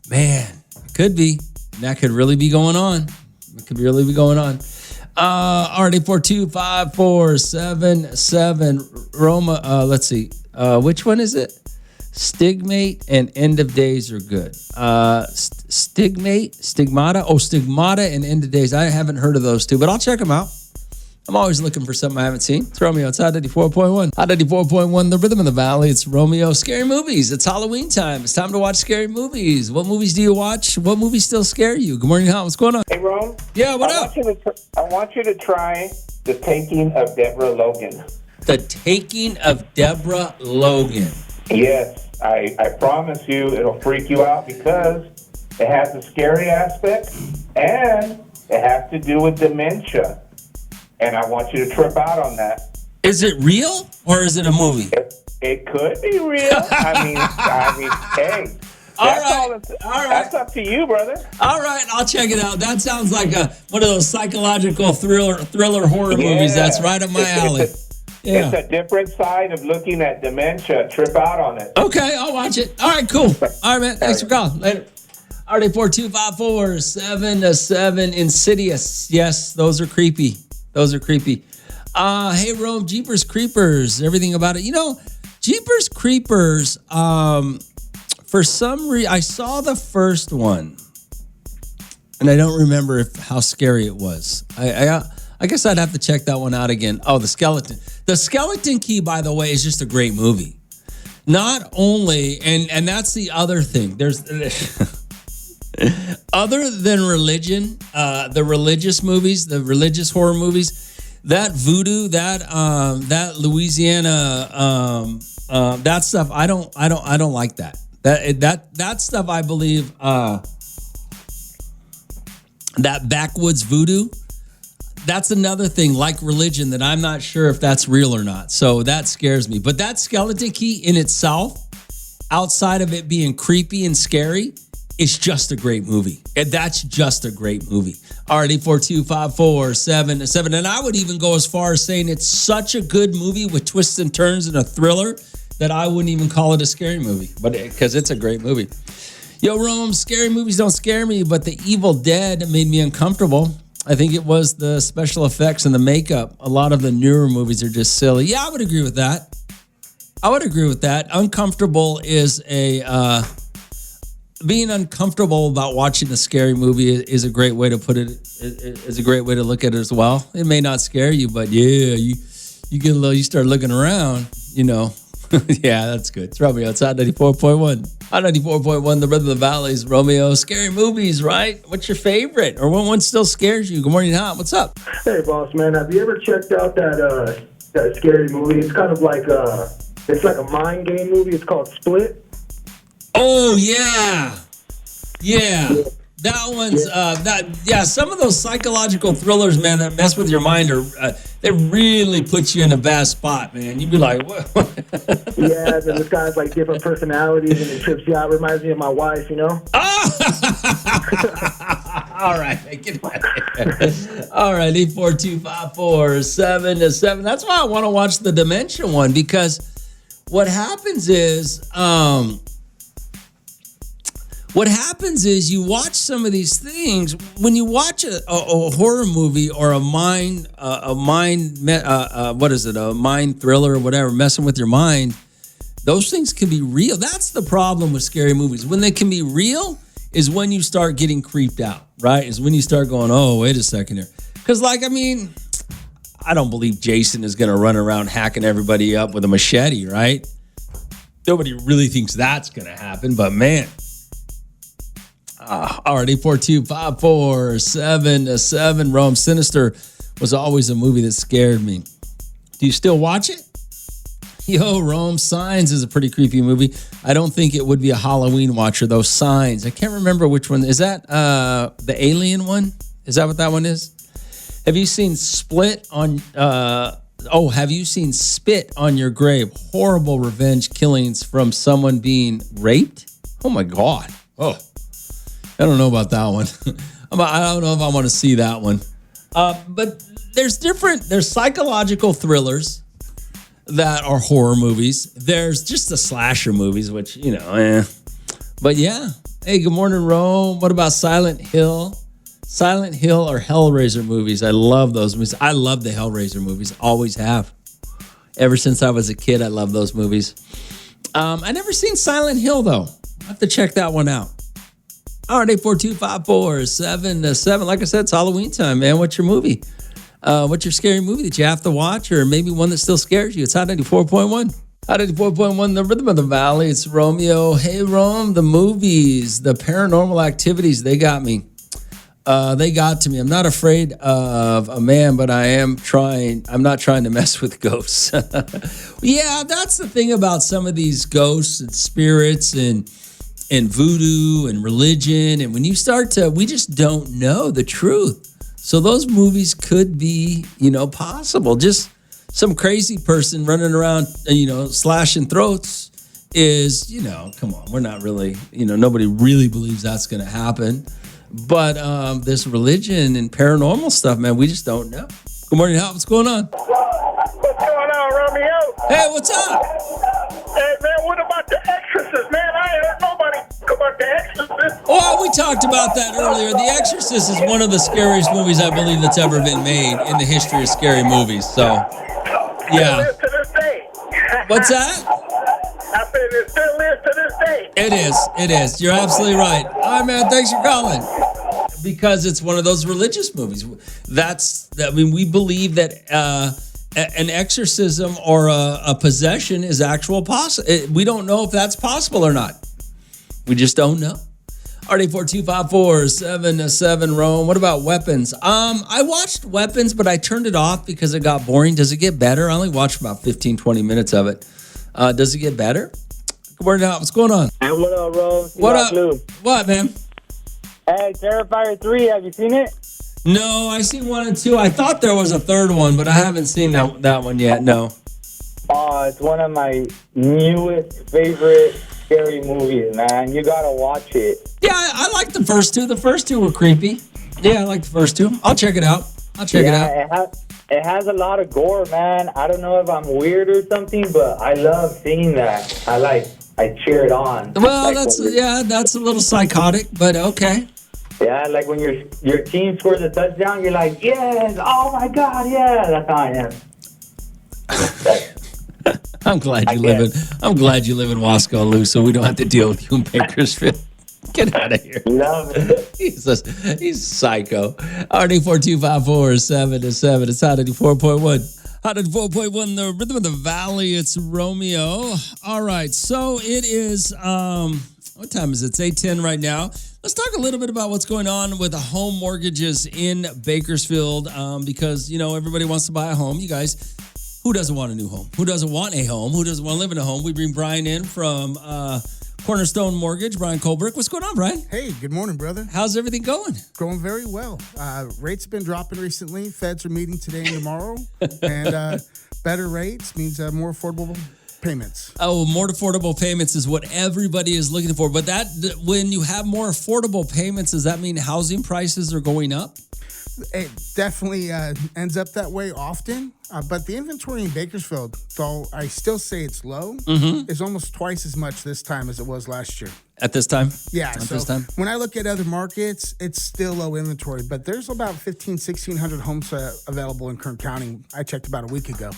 man, it could be. That could really be going on. It could really be going on. RD425477 Roma. Let's see. Which one is it? Stigmate and End of Days are good. Stigmata. Oh, Stigmata and End of Days. I haven't heard of those two, but I'll check them out. I'm always looking for something I haven't seen. It's Romeo. It's Hot 94.1. Hot 94.1, the rhythm of the valley. It's Romeo. Scary movies. It's Halloween time. It's time to watch scary movies. What movies do you watch? What movies still scare you? Good morning, Hot. What's going on? Hey, Rome. Yeah, what up? I want you to try The Taking of Deborah Logan. The Taking of Deborah Logan. Yes, I promise you it'll freak you out because it has a scary aspect and it has to do with dementia. And I want you to trip out on that. Is it real or is it a movie? It could be real. I mean, hey. That's up to you, brother. All right, I'll check it out. That sounds like one of those psychological thriller horror movies. That's right up my alley. It's a different side of looking at dementia. Trip out on it. Okay, I'll watch it. All right, cool. All right, man. Thanks for calling. Later. RD425477 Insidious. Yes, those are creepy. Hey, Rome, Jeepers Creepers, everything about it. Jeepers Creepers, for some reason, I saw the first one, and I don't remember how scary it was. I guess I'd have to check that one out again. Oh, The Skeleton. The Skeleton Key, by the way, is just a great movie. Not only, and that's the other thing, there's... Other than religion, the religious movies, the religious horror movies, that voodoo, that Louisiana, that stuff, I don't like that. That stuff, I believe, that backwoods voodoo. That's another thing, like religion, that I'm not sure if that's real or not. So that scares me. But that Skeleton Key in itself, outside of it being creepy and scary, is just a great movie. And that's just a great movie. All right, 842-547-7. And I would even go as far as saying it's such a good movie with twists and turns and a thriller that I wouldn't even call it a scary movie, but because it's a great movie. Yo, Rome, scary movies don't scare me, but The Evil Dead made me uncomfortable. I think it was the special effects and the makeup. A lot of the newer movies are just silly. Yeah, I would agree with that. Uncomfortable is being uncomfortable about watching a scary movie is a great way to put it. Is a great way to look at it as well. It may not scare you, but yeah, you get a little. You start looking around. Yeah, that's good. It's Romeo. It's Hot 94.1. Hot 94.1, the Rhythm of the Valleys. Romeo, scary movies, right? What's your favorite? Or what one still scares you? Good morning, Hot. What's up? Hey, boss man. Have you ever checked out that scary movie? It's kind of like it's like a mind game movie. It's called Split. Oh yeah. That one's some of those psychological thrillers, man, that mess with your mind are they really put you in a bad spot, man. You'd be like, what? Yeah, and this guy's like different personalities and it trips you out. Reminds me of my wife, you know? All right, get out of here. All right, 842-547-7. That's why I want to watch the Dementia one, because what happens is you watch some of these things. When you watch a horror movie or a mind thriller or whatever, messing with your mind, those things can be real. That's the problem with scary movies. When they can be real is when you start getting creeped out, right? Is when you start going, oh, wait a second here. Because, I don't believe Jason is going to run around hacking everybody up with a machete, right? Nobody really thinks that's going to happen, but man. All right, 842-547-7. Rome, Sinister was always a movie that scared me. Do you still watch it? Yo, Rome, Signs is a pretty creepy movie. I don't think it would be a Halloween watcher, though. Signs. I can't remember which one. Is that the alien one? Is that what that one is? Have you seen Split on... have you seen Spit on Your Grave? Horrible revenge killings from someone being raped? Oh, my God. Oh. I don't know about that one. I don't know if I want to see that one. But there's psychological thrillers that are horror movies. There's just the slasher movies, which, But yeah. Hey, good morning, Rome. What about Silent Hill? Silent Hill or Hellraiser movies? I love those movies. I love the Hellraiser movies. Always have. Ever since I was a kid, I love those movies. I never seen Silent Hill, though. I have to check that one out. All right, 842-547-7. Like I said, it's Halloween time, man. What's your movie? What's your scary movie that you have to watch, or maybe one that still scares you? It's Hot 94.1. Hot 94.1, the Rhythm of the Valley. It's Romeo. Hey, Rome, the movies, the paranormal activities, they got me. They got to me. I'm not afraid of a man, but I'm not trying to mess with ghosts. Yeah, that's the thing about some of these ghosts and spirits and voodoo and religion. And when you we just don't know the truth. So those movies could be, possible. Just some crazy person running around, slashing throats is, come on, we're not really, nobody really believes that's going to happen. But this religion and paranormal stuff, man, we just don't know. Good morning, Hal. What's going on? What's going on, Romeo? Hey, what's up? Hey, man, what about The Exorcist, man? I ain't heard nobody talk about The Exorcist. Oh, we talked about that earlier. The Exorcist is one of the scariest movies I believe that's ever been made in the history of scary movies. So, yeah. It lives to this day. What's that? I said it still lives to this day. It is. You're absolutely right. All right, man, thanks for calling. Because it's one of those religious movies. We believe that an exorcism or a possession is actual possible. We don't know if that's possible or not. We just don't know. RD42547-7 Rome. What about Weapons? I watched Weapons, but I turned it off because it got boring. Does it get better? I only watched about 15, 20 minutes of it. Does it get better? Good morning, what's going on? And what up, Rome? What up? What, man? Hey, Terrifier 3, have you seen it? No, I seen 1 and 2. I thought there was a third one, but I haven't seen that one yet. No. Oh, it's one of my newest favorite scary movies, man. You gotta watch it. Yeah, I like the first two. The first two were creepy. Yeah, I like the first two. I'll check it out. It has a lot of gore, man. I don't know if I'm weird or something, but I love seeing that. I cheer it on. Well, that's a little psychotic, but okay. Yeah, like when your team scores a touchdown, you're like, yes, oh my God, yeah. That's how I am. I'm glad you live in Wasco, Lou, so we don't have to deal with you in Bakersfield. Get out of here. Love it. He's psycho. RD42547-7. It's Hot 94.1. Hot 94.1, the rhythm of the valley. It's Romeo. All right, so it is, what time is it? It's 8:10 right now. Let's talk a little bit about what's going on with the home mortgages in Bakersfield because, everybody wants to buy a home. You guys, who doesn't want a new home? Who doesn't want a home? Who doesn't want to live in a home? We bring Brian in from Cornerstone Mortgage, Brian Colbrick. What's going on, Brian? Hey, good morning, brother. How's everything going? Going very well. Rates have been dropping recently. Feds are meeting today and tomorrow. And better rates means more affordable payments. Oh, more affordable payments is what everybody is looking for. But when you have more affordable payments, does that mean housing prices are going up? It definitely ends up that way often. But the inventory in Bakersfield, though I still say it's low, is almost twice as much this time as it was last year. At this time? Yeah. This time? When I look at other markets, it's still low inventory. But there's about 1,600 homes available in Kern County. I checked about a week ago.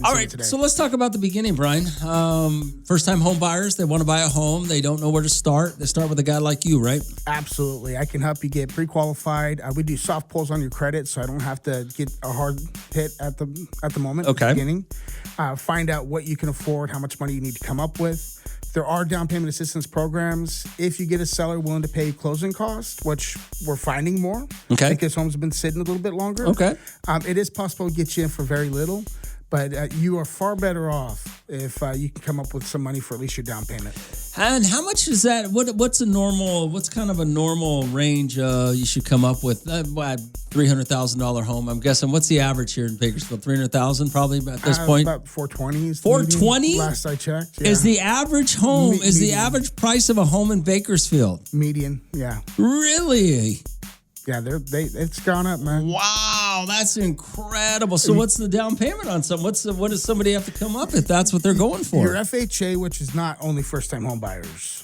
All right, so let's talk about the beginning, Brian. First-time home buyers, they want to buy a home. They don't know where to start. They start with a guy like you, right? Absolutely. I can help you get pre-qualified. We do soft pulls on your credit, so I don't have to get a hard hit at the moment, at the beginning. Find out what you can afford, how much money you need to come up with. There are down payment assistance programs. If you get a seller willing to pay closing costs, which we're finding more, because homes have been sitting a little bit longer. Okay. It is possible to get you in for very little. But you are far better off if you can come up with some money for at least your down payment. And how much is that? What's kind of a normal range you should come up with? $300,000 home. I'm guessing. What's the average here in Bakersfield? $300,000 probably at this point. About $420. $420? Last I checked. Yeah. Is the average home? Is the average price of a home in Bakersfield? Median. Yeah. Really? Yeah, it's gone up, man. Wow, that's incredible. So what's the down payment on something? What does somebody have to come up if that's what they're going for? Your FHA, which is not only first-time home buyers,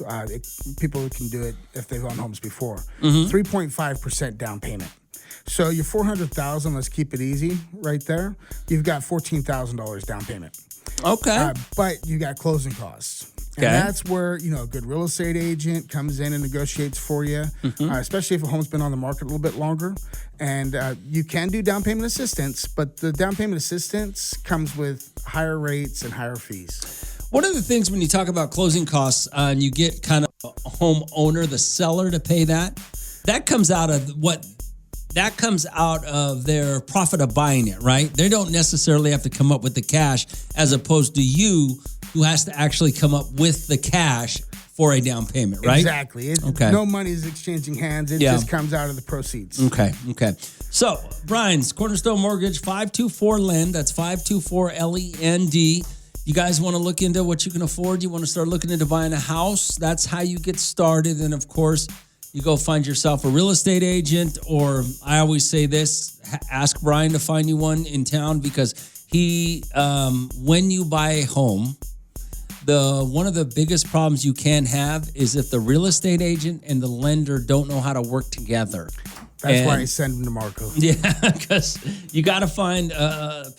people who can do it if they've owned homes before, 3.5% down payment. So your $400,000, let's keep it easy right there. You've got $14,000 down payment. Okay. But you got closing costs. And that's where, a good real estate agent comes in and negotiates for you, especially if a home's been on the market a little bit longer. And you can do down payment assistance, but the down payment assistance comes with higher rates and higher fees. One of the things when you talk about closing costs and you get kind of a homeowner, the seller to pay that comes out of what? That comes out of their profit of buying it, right? They don't necessarily have to come up with the cash as opposed to you who has to actually come up with the cash for a down payment, right? Exactly. No money is exchanging hands. It just comes out of the proceeds. Okay. So, Brian's Cornerstone Mortgage, 524-LEND. That's 524-LEND. You guys want to look into what you can afford? You want to start looking into buying a house? That's how you get started. And, of course, you go find yourself a real estate agent, or I always say this, ask Brian to find you one in town because when you buy a home, one of the biggest problems you can have is if the real estate agent and the lender don't know how to work together. That's why I send them to Marco. Yeah, because you got to find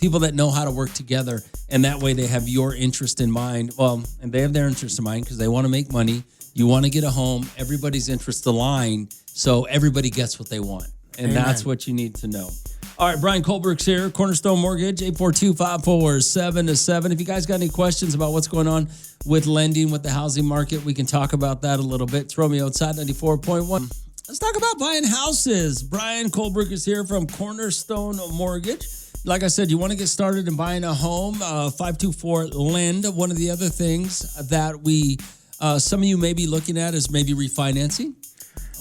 people that know how to work together, and that way they have your interest in mind. Well, and they have their interest in mind because they want to make money. You want to get a home. Everybody's interests align, so everybody gets what they want. And that's what you need to know. All right, Brian Colbrick's here, Cornerstone Mortgage, 842-547-7. If you guys got any questions about what's going on with lending, with the housing market, we can talk about that a little bit. It's Romeo outside 94.1. Let's talk about buying houses. Brian Colbrick is here from Cornerstone Mortgage. Like I said, you want to get started in buying a home, 524-LEND. One of the other things that some of you may be looking at is maybe refinancing.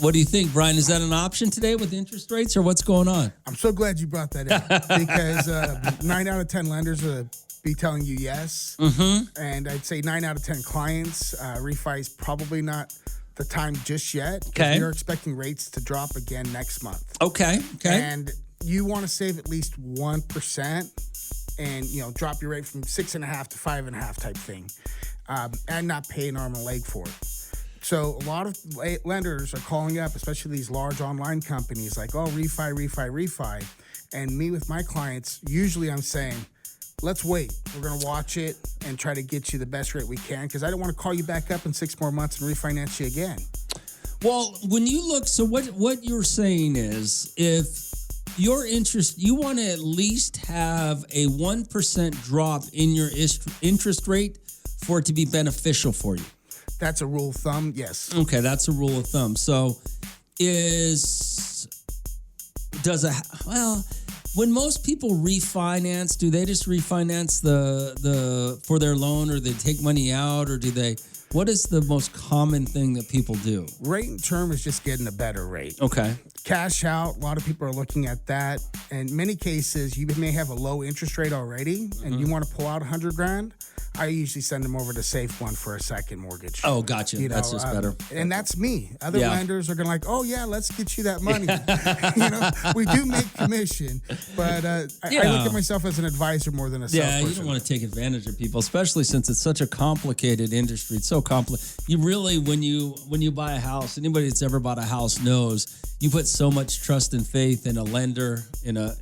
What do you think, Brian? Is that an option today with interest rates, or what's going on? I'm so glad you brought that in because 9 out of 10 lenders will be telling you yes. Mm-hmm. And I'd say 9 out of 10 clients, refi is probably not the time just yet. Okay. You're expecting rates to drop again next month. Okay. And you want to save at least 1% and, drop your rate from 6.5 to 5.5 type thing, and not pay an arm and a leg for it. So a lot of lenders are calling up, especially these large online companies, like, oh, refi. And me with my clients, usually I'm saying, let's wait. We're going to watch it and try to get you the best rate we can because I don't want to call you back up in 6 more months and refinance you again. Well, when you look, so what you're saying is if your interest, you want to at least have a 1% drop in your interest rate for it to be beneficial for you. That's a rule of thumb, yes. Okay, that's a rule of thumb. So when most people refinance, do they just refinance the for their loan, or they take money out, or what is the most common thing that people do? Rate and term is just getting a better rate. Okay. Cash out, a lot of people are looking at that. In many cases, you may have a low interest rate already and you want to pull out $100,000. I usually send them over to Safe One for a second mortgage. Oh, gotcha. That's just better. And that's me. Other lenders are going to like, oh, yeah, let's get you that money. We do make commission, but I look at myself as an advisor more than a salesperson. Yeah, you don't want to take advantage of people, especially since it's such a complicated industry. It's so complicated. You really, when you buy a house, anybody that's ever bought a house knows you put so much trust and faith in a lender, in a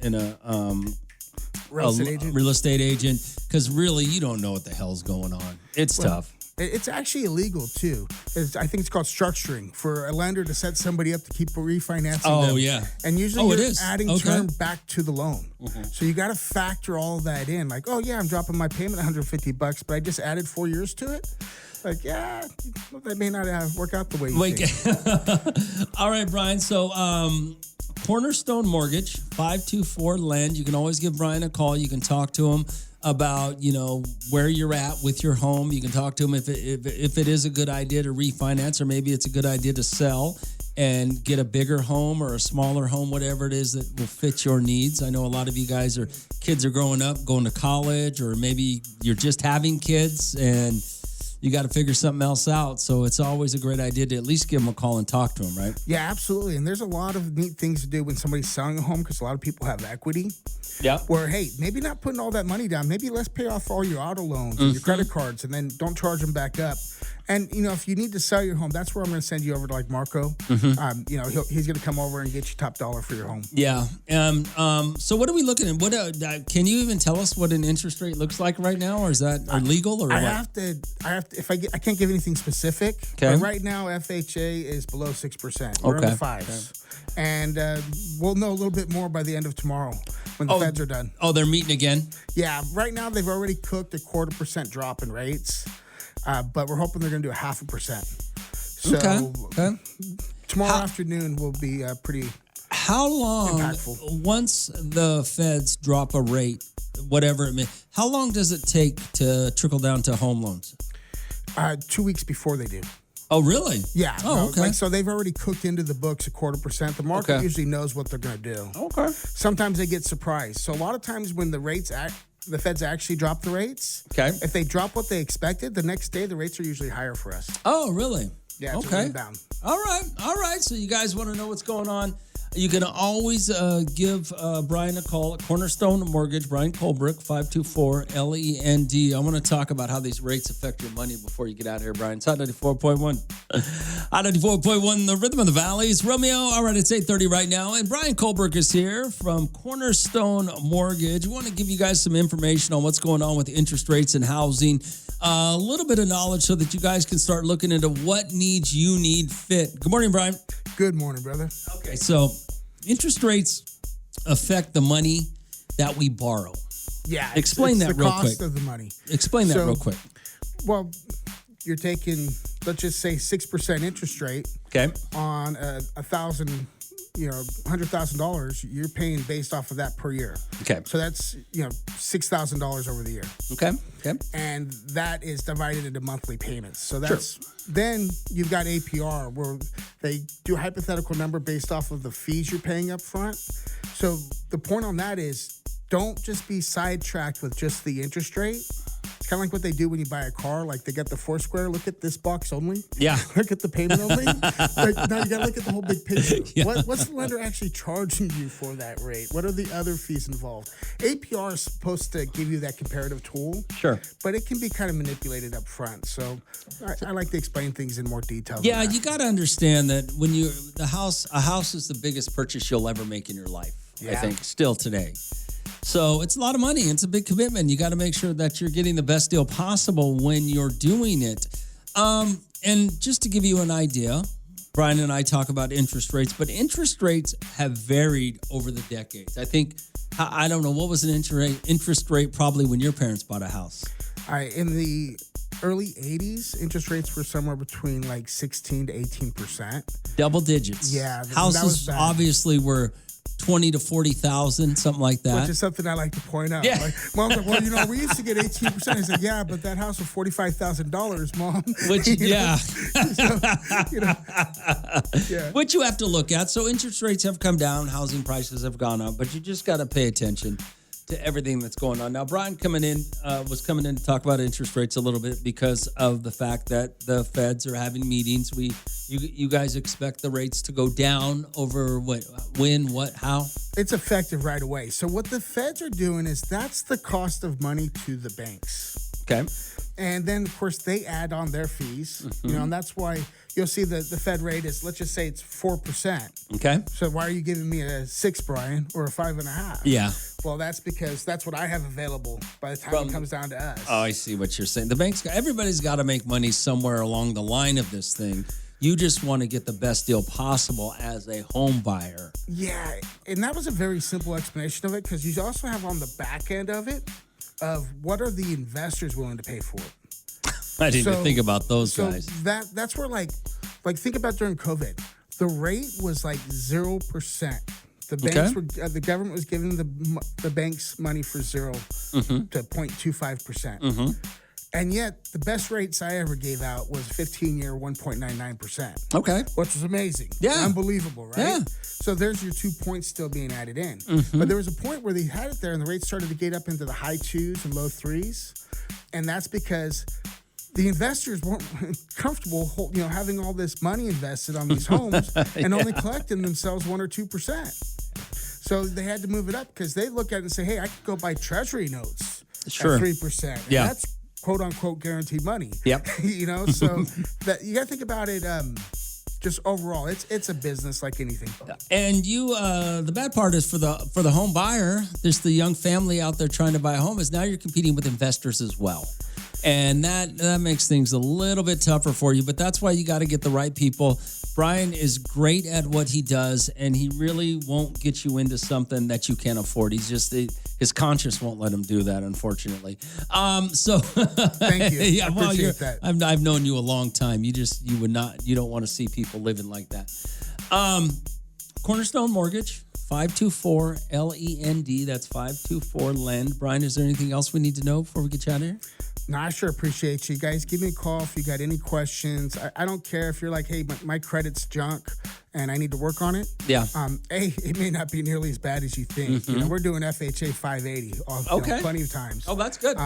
real estate agent, because really you don't know what the hell's going on. It's tough. It's actually illegal too. I think it's called structuring for a lender to set somebody up to keep refinancing them. Oh yeah, and usually you're adding okay. term back to the loan. Mm-hmm. So you got to factor all that in. Like, oh yeah, I'm dropping my payment $150, but I just added 4 years to it. Like, yeah, that may not work out the way you think. All right, Brian. So Cornerstone Mortgage, 524-LEND. You can always give Brian a call. You can talk to him about, where you're at with your home. You can talk to him if it is a good idea to refinance, or maybe it's a good idea to sell and get a bigger home or a smaller home, whatever it is that will fit your needs. I know a lot of you guys kids are growing up, going to college, or maybe you're just having kids and you got to figure something else out. So it's always a great idea to at least give them a call and talk to them, right? Yeah, absolutely. And there's a lot of neat things to do when somebody's selling a home, because a lot of people have equity. Yeah. Where, hey, maybe not putting all that money down. Maybe let's pay off all your auto loans and your credit cards, and then don't charge them back up. And, if you need to sell your home, that's where I'm going to send you over to, like, Marco. Mm-hmm. He's going to come over and get you top dollar for your home. Yeah. So what are we looking at? What can you even tell us what an interest rate looks like right now, or is that illegal, or what? I can't give anything specific. Okay. But right now, FHA is below 6%. We're in the fives. Okay. And we'll know a little bit more by the end of tomorrow when the feds are done. Oh, they're meeting again? Yeah. Right now, they've already cooked a 0.25% drop in rates. But we're hoping they're going to do 0.5%. So tomorrow afternoon will be pretty How long, impactful. Once the feds drop a rate, whatever it may, how long does it take to trickle down to home loans? 2 weeks before they do. Oh, really? Yeah. Oh, okay. So they've already cooked into the books 0.25%. The market usually knows what they're going to do. Okay. Sometimes they get surprised. So a lot of times when the feds actually drop the rates. Okay. If they drop what they expected, the next day the rates are usually higher for us. Oh, really? Yeah. It's a rebound. All right. So you guys want to know what's going on? You can always give Brian a call at Cornerstone Mortgage, Brian Colbrick, 524-LEND. I want to talk about how these rates affect your money before you get out of here, Brian. It's Hot 94.1. Hot 94.1, the rhythm of the valleys. Romeo, all right, it's 8:30 right now. And Brian Colbrick is here from Cornerstone Mortgage. We want to give you guys some information on what's going on with interest rates and housing. A little bit of knowledge so that you guys can start looking into what needs you need fit. Good morning, Brian. Good morning, brother. Okay, so interest rates affect the money that we borrow. Yeah. Explain that real quick. The cost of the money. Explain that real quick. Well, you're taking, let's just say 6% interest rate. Okay. On $100,000, you're paying based off of that per year. Okay. So that's, $6,000 over the year. Okay. And that is divided into monthly payments. So that's, then you've got APR, where They do a hypothetical number based off of the fees you're paying up front. So the point on that is don't just be sidetracked with just the interest rate. It's kind of like what they do when you buy a car. Like they got the Foursquare, look at this box only. Yeah. Look at the payment only. Like, now you got to look at the whole big picture. Yeah. What's the lender actually charging you for that rate? What are the other fees involved? APR is supposed to give you that comparative tool. Sure. But it can be kind of manipulated up front. So I like to explain things in more detail. Yeah, you got to understand that when a house is the biggest purchase you'll ever make in your life. I Yeah. think still today. So it's a lot of money. It's a big commitment. You got to make sure that you're getting the best deal possible when you're doing it. And just to give you an idea, Brian and I talk about interest rates, but interest rates have varied over the decades. I think, I don't know, what was an interest rate probably when your parents bought a house? In the early 80s, interest rates were somewhere between like 16 to 18%. Double digits. Yeah. that Houses was bad. obviously were 20 to 40,000, something like that. Which is something I like to point out. Yeah. Like, Mom's like, well, we used to get 18%. I said, yeah, but that house was $45,000, Mom. Which, yeah. Yeah. Which you have to look at. So interest rates have come down, housing prices have gone up, but you just got to pay attention to everything that's going on. Now, Brian was coming in to talk about interest rates a little bit because of the fact that the feds are having meetings. You guys expect the rates to go down over how? It's effective right away. So what the feds are doing is that's the cost of money to the banks. Okay. And then, of course, they add on their fees, and that's why you'll see the Fed rate is, let's just say it's 4%. Okay. So why are you giving me a 6, Brian, or a 5.5? Yeah. Well, that's because that's what I have available by the time it comes down to us. Oh, I see what you're saying. Everybody's got to make money somewhere along the line of this thing. You just want to get the best deal possible as a home buyer. Yeah, and that was a very simple explanation of it because you also have on the back end of it of what are the investors willing to pay for it. I didn't even think about those guys. That's where like think about during COVID, the rate was like 0%. The banks the government was giving the banks money for 0 to 0.25%. And yet, the best rates I ever gave out was 15-year 1.99%. Okay. Which was amazing. Yeah. Unbelievable, right? Yeah. So there's your 2 points still being added in. But there was a point where they had it there and the rates started to get up into the high 2s and low 3s. And that's because the investors weren't comfortable, having all this money invested on these homes and only collecting themselves 1 or 2%. So they had to move it up because they look at it and say, hey, I could go buy treasury notes at 3%. And Yeah. that's quote unquote guaranteed money. Yep. So that you got to think about it just overall. It's a business like anything. And the bad part is for the home buyer, there's the young family out there trying to buy a home, is now you're competing with investors as well. And that makes things a little bit tougher for you, but that's why you got to get the right people. Brian is great at what he does, and he really won't get you into something that you can't afford. He's just his conscience won't let him do that, unfortunately. So thank you. Yeah, I appreciate that. I've known you a long time. You don't want to see people living like that. Cornerstone Mortgage, 524-LEND. That's 524-LEND. Brian, is there anything else we need to know before we get you out of here? No, I sure appreciate you guys. Give me a call if you got any questions. I don't care if you're like, hey, my credit's junk and I need to work on it. Yeah. It may not be nearly as bad as you think. We're doing FHA 580 plenty of times. Oh, that's good.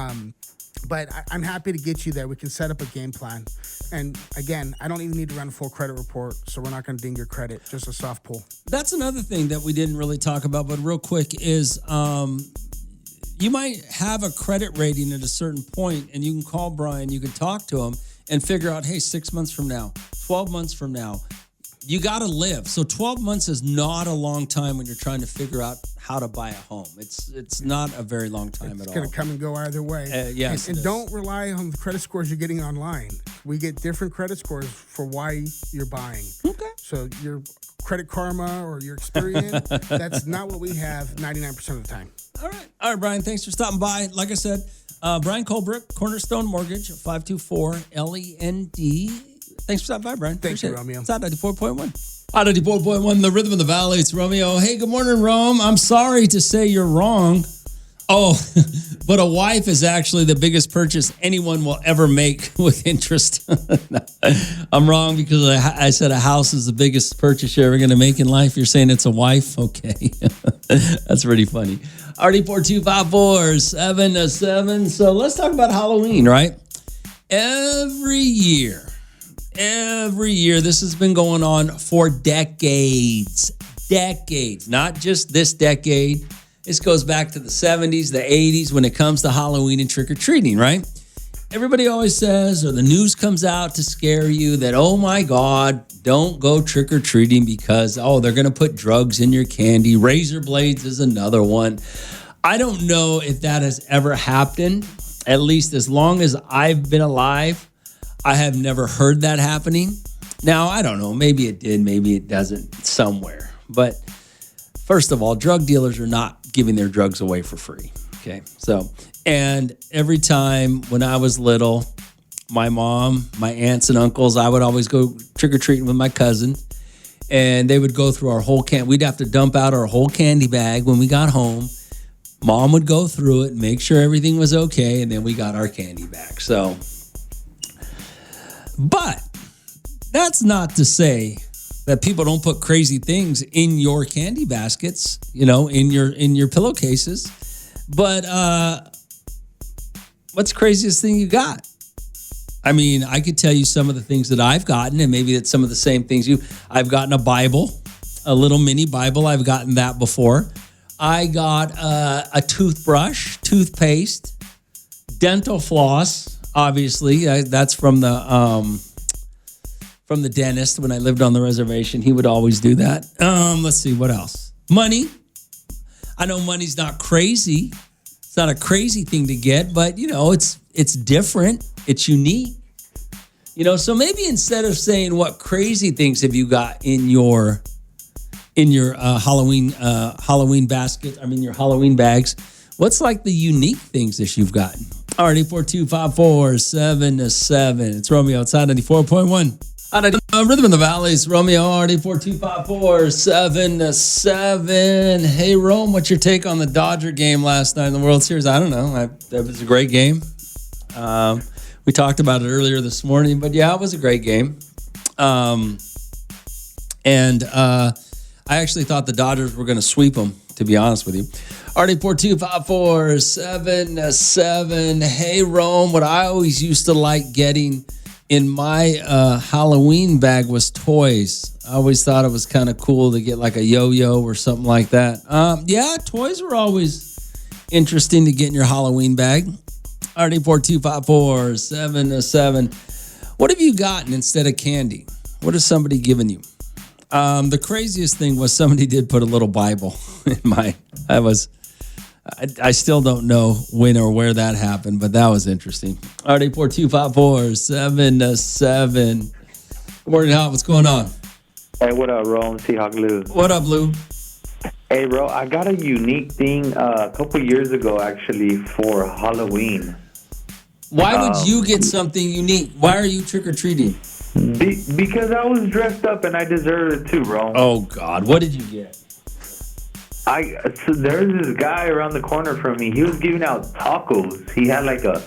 But I'm happy to get you there. We can set up a game plan. And again, I don't even need to run a full credit report, so we're not going to ding your credit, just a soft pull. That's another thing that we didn't really talk about, but real quick is you might have a credit rating at a certain point, and you can call Brian, you can talk to him, and figure out, hey, 6 months from now, 12 months from now, you got to live. So 12 months is not a long time when you're trying to figure out how to buy a home. It's not a very long time at all. It's going to come and go either way. Yes, and don't rely on the credit scores you're getting online. We get different credit scores for why you're buying. Okay. So your Credit Karma or your Experian, that's not what we have 99% of the time. All right, Brian, thanks for stopping by. Like I said, Brian Colebrook, Cornerstone Mortgage, 524-LEND. Thanks for stopping by, Brian. Thank you, Romeo. It's out 94.1. Out 94.1, the Rhythm of the Valley. It's Romeo. Hey, good morning, Rome. I'm sorry to say you're wrong. Oh, but a wife is actually the biggest purchase anyone will ever make with interest. No, I'm wrong because I said a house is the biggest purchase you're ever going to make in life. You're saying it's a wife? Okay. That's pretty funny. RD4254-707. So let's talk about Halloween, right? Every year, this has been going on for decades. Decades, not just this decade. This goes back to the 70s, the 80s when it comes to Halloween and trick-or-treating, right? Everybody always says, or the news comes out to scare you that, oh my God, don't go trick-or-treating because, they're going to put drugs in your candy. Razor blades is another one. I don't know if that has ever happened. At least as long as I've been alive, I have never heard that happening. Now, I don't know. Maybe it did. Maybe it doesn't somewhere. But first of all, drug dealers are not giving their drugs away for free. Okay. So, and every time when I was little, my mom, my aunts and uncles, I would always go trick-or-treating with my cousin. And they would go through our whole we'd have to dump out our whole candy bag when we got home. Mom would go through it, make sure everything was okay, and then we got our candy back. So, but that's not to say that people don't put crazy things in your candy baskets, in your pillowcases. But what's the craziest thing you got? I mean, I could tell you some of the things that I've gotten, and maybe it's some of the same things I've gotten a Bible, a little mini Bible. I've gotten that before. I got a toothbrush, toothpaste, dental floss. Obviously, that's from the dentist when I lived on the reservation. He would always do that. Let's see, what else? Money. I know money's not crazy. It's not a crazy thing to get, but it's different. It's unique. So maybe instead of saying what crazy things have you got in your Halloween basket, your Halloween bags, what's like the unique things that you've gotten? RD4254-707. It's Romeo outside 94.1. Rhythm in the Valleys, Romeo, RD4254-707. Hey, Rome, what's your take on the Dodger game last night in the World Series? I don't know. That was a great game. We talked about it earlier this morning, but yeah, it was a great game. I actually thought the Dodgers were going to sweep them, to be honest with you. RD4254-707. Hey, Rome, what I always used to like getting in my Halloween bag was toys. I always thought it was kind of cool to get like a yo-yo or something like that. Yeah, toys were always interesting to get in your Halloween bag. RD4254-707. What have you gotten instead of candy? What has somebody given you? The craziest thing was somebody did put a little Bible in my. I still don't know when or where that happened, but that was interesting. RD4254-707. Good morning, Hot. What's going on? Hey, what up, Rome? Seahawk Lou. What up, Lou? Hey, bro, I got a unique thing a couple years ago, actually, for Halloween. Why would you get something unique? Why are you trick-or-treating? Because I was dressed up and I deserved it too, bro. Oh, God. What did you get? So there's this guy around the corner from me. He was giving out tacos. He had like a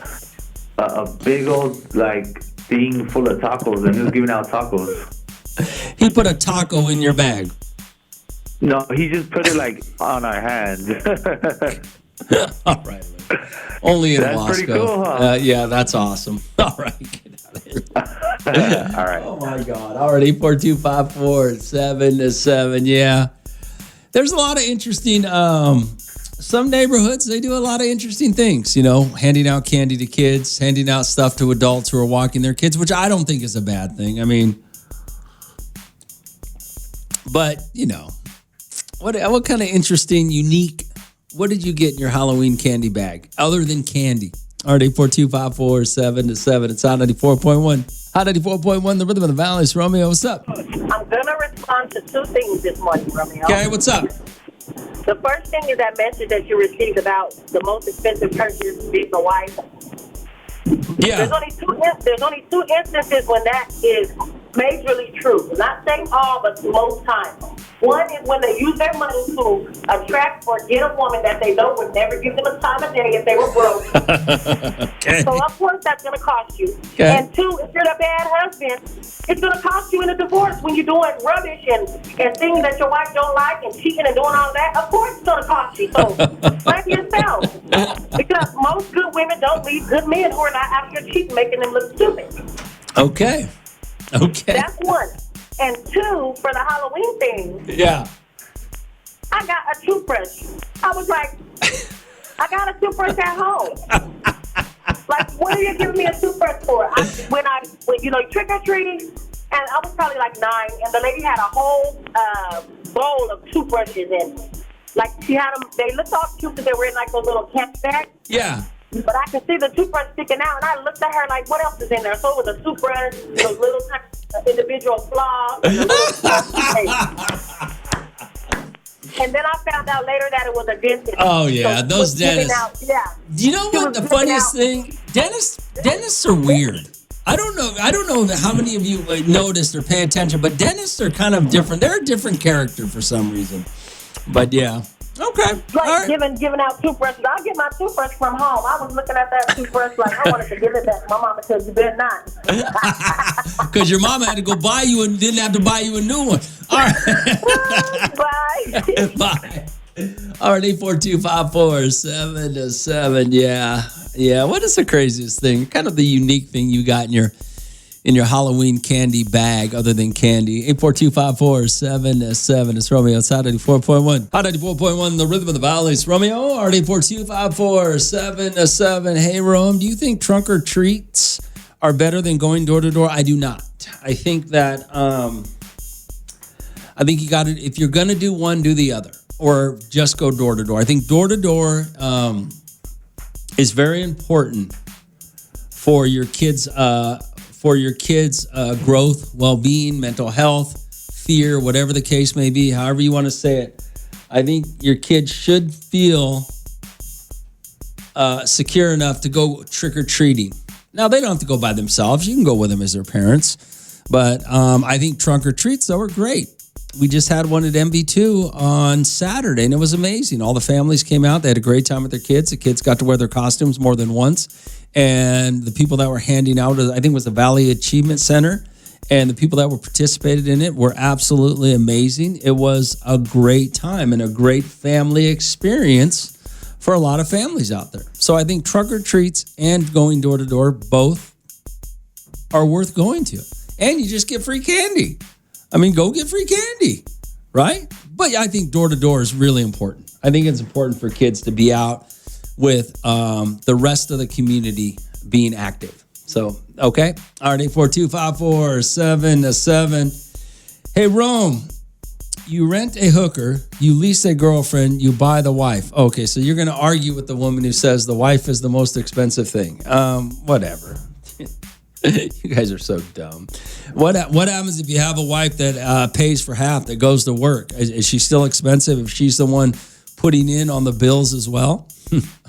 big old like thing full of tacos, and he was giving out tacos. He put a taco in your bag. No, he just put it like on our hand. All right. Only in That's Moscow. pretty cool, huh? Yeah, that's awesome. All right, get out of here. All right. Oh my God. Already 4254-707. Yeah. There's a lot of interesting, some neighborhoods, they do a lot of interesting things, handing out candy to kids, handing out stuff to adults who are walking their kids, which I don't think is a bad thing. I mean, but, what kind of interesting, unique, what did you get in your Halloween candy bag other than candy? RD4254-707. It's Hot 94.1. Hot 94.1, the Rhythm of the Valleys. Romeo, what's up? I'm going to respond to two things this morning, Romeo. Okay, what's up? The first thing is that message that you received about the most expensive purchase being the wife. Yeah. There's only two instances when that is majorly true. Not saying all, but most times. One is when they use their money to attract or get a woman that they know would never give them a time of day if they were broke. Okay. So, of course, that's going to cost you. Okay. And two, if you're the bad husband, it's going to cost you in a divorce when you're doing rubbish and things that your wife don't like and cheating and doing all that. Of course, it's going to cost you. So, blame yourself. Because most good women don't leave good men who are not out here cheating, making them look stupid. Okay. That's one. And two, for the Halloween thing, Yeah. I got a toothbrush. I was like, I got a toothbrush at home. Like, what are you giving me a toothbrush for? When you know, trick or treating, and I was probably like 9, and the lady had a whole bowl of toothbrushes, and like she had them. They looked all cute because they were in like those little candy bags. Yeah. But I could see the toothbrush sticking out, and I looked at her like, what else is in there? So it was a toothbrush, those little individual flaws, and a little and then I found out later that it was a dentist. Oh, yeah, So those she was giving dentists. out- yeah. You know what the funniest thing? Dentists are weird. I don't know how many of you noticed or pay attention, but dentists are kind of different. They're a different character for some reason. But yeah. Okay. Like giving out toothbrushes. I get my toothbrush from home. I was looking at that toothbrush like I wanted to give it back. My mama said you better not. Because your mama had to go buy you and didn't have to buy you a new one. All right. Bye. Bye. All right, 842-547-7. Yeah. What is the craziest thing? Kind of the unique thing you got in your Halloween candy bag, other than candy. 842-547-7. It's Romeo. It's Hot 94.1. Hot 94.1, the rhythm of the valley. It's Romeo. All right, 842-547-7. Hey, Rome, do you think trunk or treats are better than going door to door? I do not. I think that you got to, if you're going to do one, do the other, or just go door to door. I think door to door is very important for your kids' growth, well-being, mental health, fear, whatever the case may be, however you want to say it. I think your kids should feel secure enough to go trick-or-treating. Now, they don't have to go by themselves. You can go with them as their parents. But I think trunk or treats, though, are great. We just had one at MB2 on Saturday, and it was amazing. All the families came out. They had a great time with their kids. The kids got to wear their costumes more than once. And the people that were handing out, I think it was the Valley Achievement Center, and the people that were participated in it were absolutely amazing. It was a great time and a great family experience for a lot of families out there. So I think trunk or treats and going door to door both are worth going to. And you just get free candy. I mean, go get free candy, right? But I think door to door is really important. I think it's important for kids to be out with the rest of the community being active. So, okay. All right, 842-547-7. Hey, Rome, you rent a hooker, you lease a girlfriend, you buy the wife. Okay, so you're going to argue with the woman who says the wife is the most expensive thing. Whatever. You guys are so dumb. What happens if you have a wife that pays for half, that goes to work? Is she still expensive if she's the one putting in on the bills as well?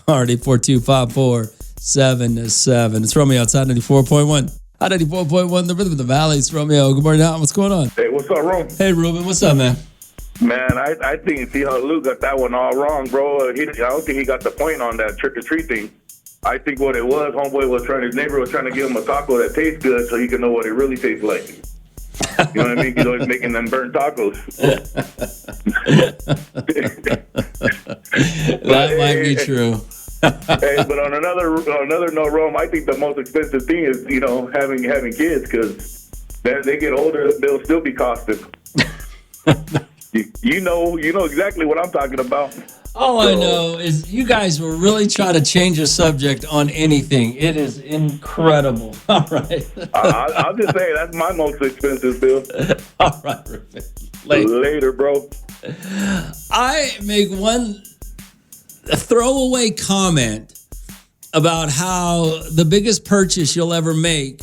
All right, 842-547-7. It's Romeo outside 94.1. Hot 94.1, the rhythm of the valley. It's Romeo. Good morning, Al. What's going on? Hey, what's up, Rome? Hey, Ruben. What's up, man? Man, I think Luke got that one all wrong, bro. I don't think he got the point on that trick-or-treat thing. I think what it was, his neighbor was trying to give him a taco that tastes good so he can know what it really tastes like. You know what I mean? He's always making them burnt tacos. That might be true. Hey, but on another note, Rome, I think the most expensive thing is, having kids, because they get older, they'll still be costing. you know exactly what I'm talking about. All I know is you guys will really try to change a subject on anything. It is incredible. All right. I'll just say that's my most expensive bill. All right, Ruben. Later, bro. I make one throwaway comment about how the biggest purchase you'll ever make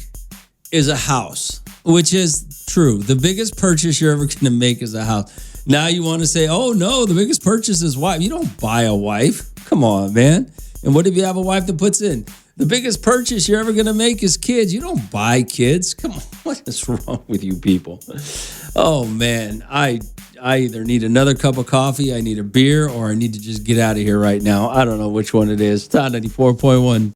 is a house, which is true. The biggest purchase you're ever going to make is a house. Now you want to say, oh, no, the biggest purchase is wife. You don't buy a wife. Come on, man. And what if you have a wife that puts in? The biggest purchase you're ever going to make is kids. You don't buy kids. Come on. What is wrong with you people? Oh, man. I I either need another cup of coffee, I need a beer, or I need to just get out of here right now. I don't know which one it is. Todd 94.1.